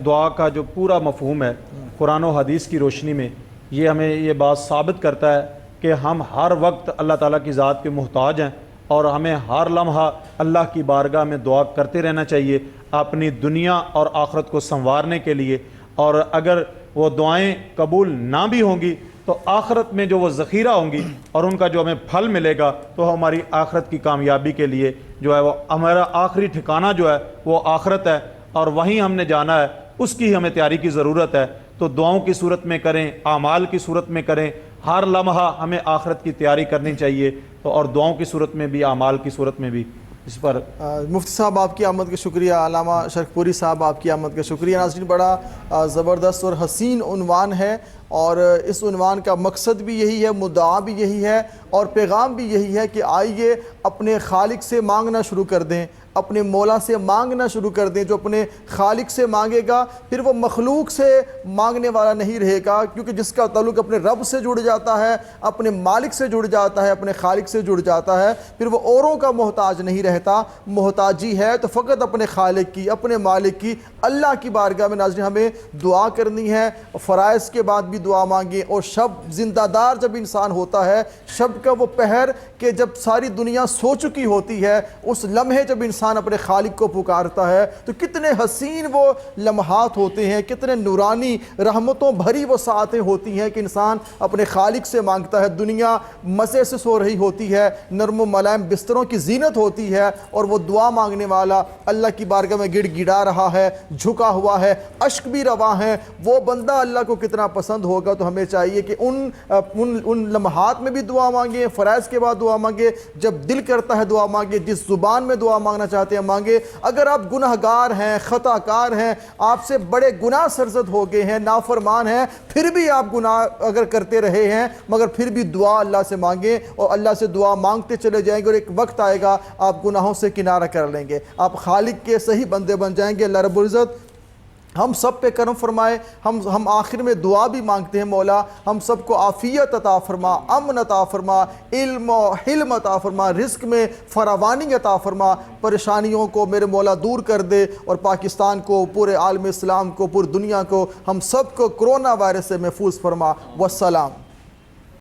دعا کا جو پورا مفہوم ہے قرآن و حدیث کی روشنی میں, یہ ہمیں یہ بات ثابت کرتا ہے کہ ہم ہر وقت اللہ تعالیٰ کی ذات کے محتاج ہیں, اور ہمیں ہر لمحہ اللہ کی بارگاہ میں دعا کرتے رہنا چاہیے اپنی دنیا اور آخرت کو سنوارنے کے لیے. اور اگر وہ دعائیں قبول نہ بھی ہوں گی تو آخرت میں جو وہ ذخیرہ ہوں گی اور ان کا جو ہمیں پھل ملے گا, تو ہماری آخرت کی کامیابی کے لیے جو ہے وہ ہمارا آخری ٹھکانہ جو ہے وہ آخرت ہے, اور وہیں ہم نے جانا ہے, اس کی ہمیں تیاری کی ضرورت ہے. تو دعاؤں کی صورت میں کریں, اعمال کی صورت میں کریں, ہر لمحہ ہمیں آخرت کی تیاری کرنی چاہیے. تو اور دعاؤں کی صورت میں بھی, اعمال کی صورت میں بھی. اس پر مفتی صاحب آپ کی آمد کا شکریہ, علامہ اشرف پوری صاحب آپ کی آمد کا شکریہ. ناظرین بڑا زبردست اور حسین عنوان ہے, اور اس عنوان کا مقصد بھی یہی ہے, مدعا بھی یہی ہے, اور پیغام بھی یہی ہے کہ آئیے اپنے خالق سے مانگنا شروع کر دیں, اپنے مولا سے مانگنا شروع کر دیں. جو اپنے خالق سے مانگے گا پھر وہ مخلوق سے مانگنے والا نہیں رہے گا, کیونکہ جس کا تعلق اپنے رب سے جڑ جاتا ہے, اپنے مالک سے جڑ جاتا ہے, اپنے خالق سے جڑ جاتا ہے, پھر وہ اوروں کا محتاج نہیں رہتا. محتاجی ہے تو فقط اپنے خالق کی, اپنے مالک کی, اللہ کی بارگاہ میں. ناظرین ہمیں دعا کرنی ہے, فرائض کے بعد بھی دعا مانگیں. اور شب زندہ دار جب انسان ہوتا ہے, شب کا وہ پہر کہ جب ساری دنیا سو چکی ہوتی ہے, اس لمحے جب انسان انسان اپنے خالق کو پکارتا ہے تو کتنے حسین وہ لمحات ہوتے ہیں، کتنے نورانی رحمتوں بھری وہ ساعتیں ہوتی ہیں کہ انسان اپنے خالق سے مانگتا ہے۔ دنیا مزے سے سو رہی ہوتی ہے، نرم و ملائم بستروں کی زینت ہوتی ہے، اور وہ دعا مانگنے والا اللہ کی بارگاہ میں گڑ گڑا رہا ہے، جھکا ہوا ہے، اشک بھی رواں ہیں، وہ بندہ اللہ کو کتنا پسند ہوگا۔ تو ہمیں چاہیے کہ ان لمحات میں بھی دعا مانگیں، فرائض کے بعد دعا مانگیں، جب دل کرتا ہے دعا مانگیں، جس زبان میں دعا مانگنا چاہتے ہیں مانگیں۔ اگر آپ گناہ گار ہیں، خطا کار ہیں، آپ سے بڑے گناہ سرزد ہو گئے ہیں، نافرمان ہیں، پھر بھی آپ گناہ اگر کرتے رہے ہیں، مگر پھر بھی دعا اللہ سے مانگیں، اور اللہ سے دعا مانگتے چلے جائیں گے، اور ایک وقت آئے گا آپ گناہوں سے کنارہ کر لیں گے، آپ خالق کے صحیح بندے بن جائیں گے۔ اللہ رب العزت ہم سب پہ کرم فرمائے۔ ہم آخر میں دعا بھی مانگتے ہیں، مولا ہم سب کو عافیت عطا فرما، امن عطا فرما، علم و حلم عطا فرما، رزق میں فراوانی عطا فرما، پریشانیوں کو میرے مولا دور کر دے، اور پاکستان کو، پورے عالم اسلام کو، پوری دنیا کو، ہم سب کو کرونا وائرس سے محفوظ فرما۔ والسلام۔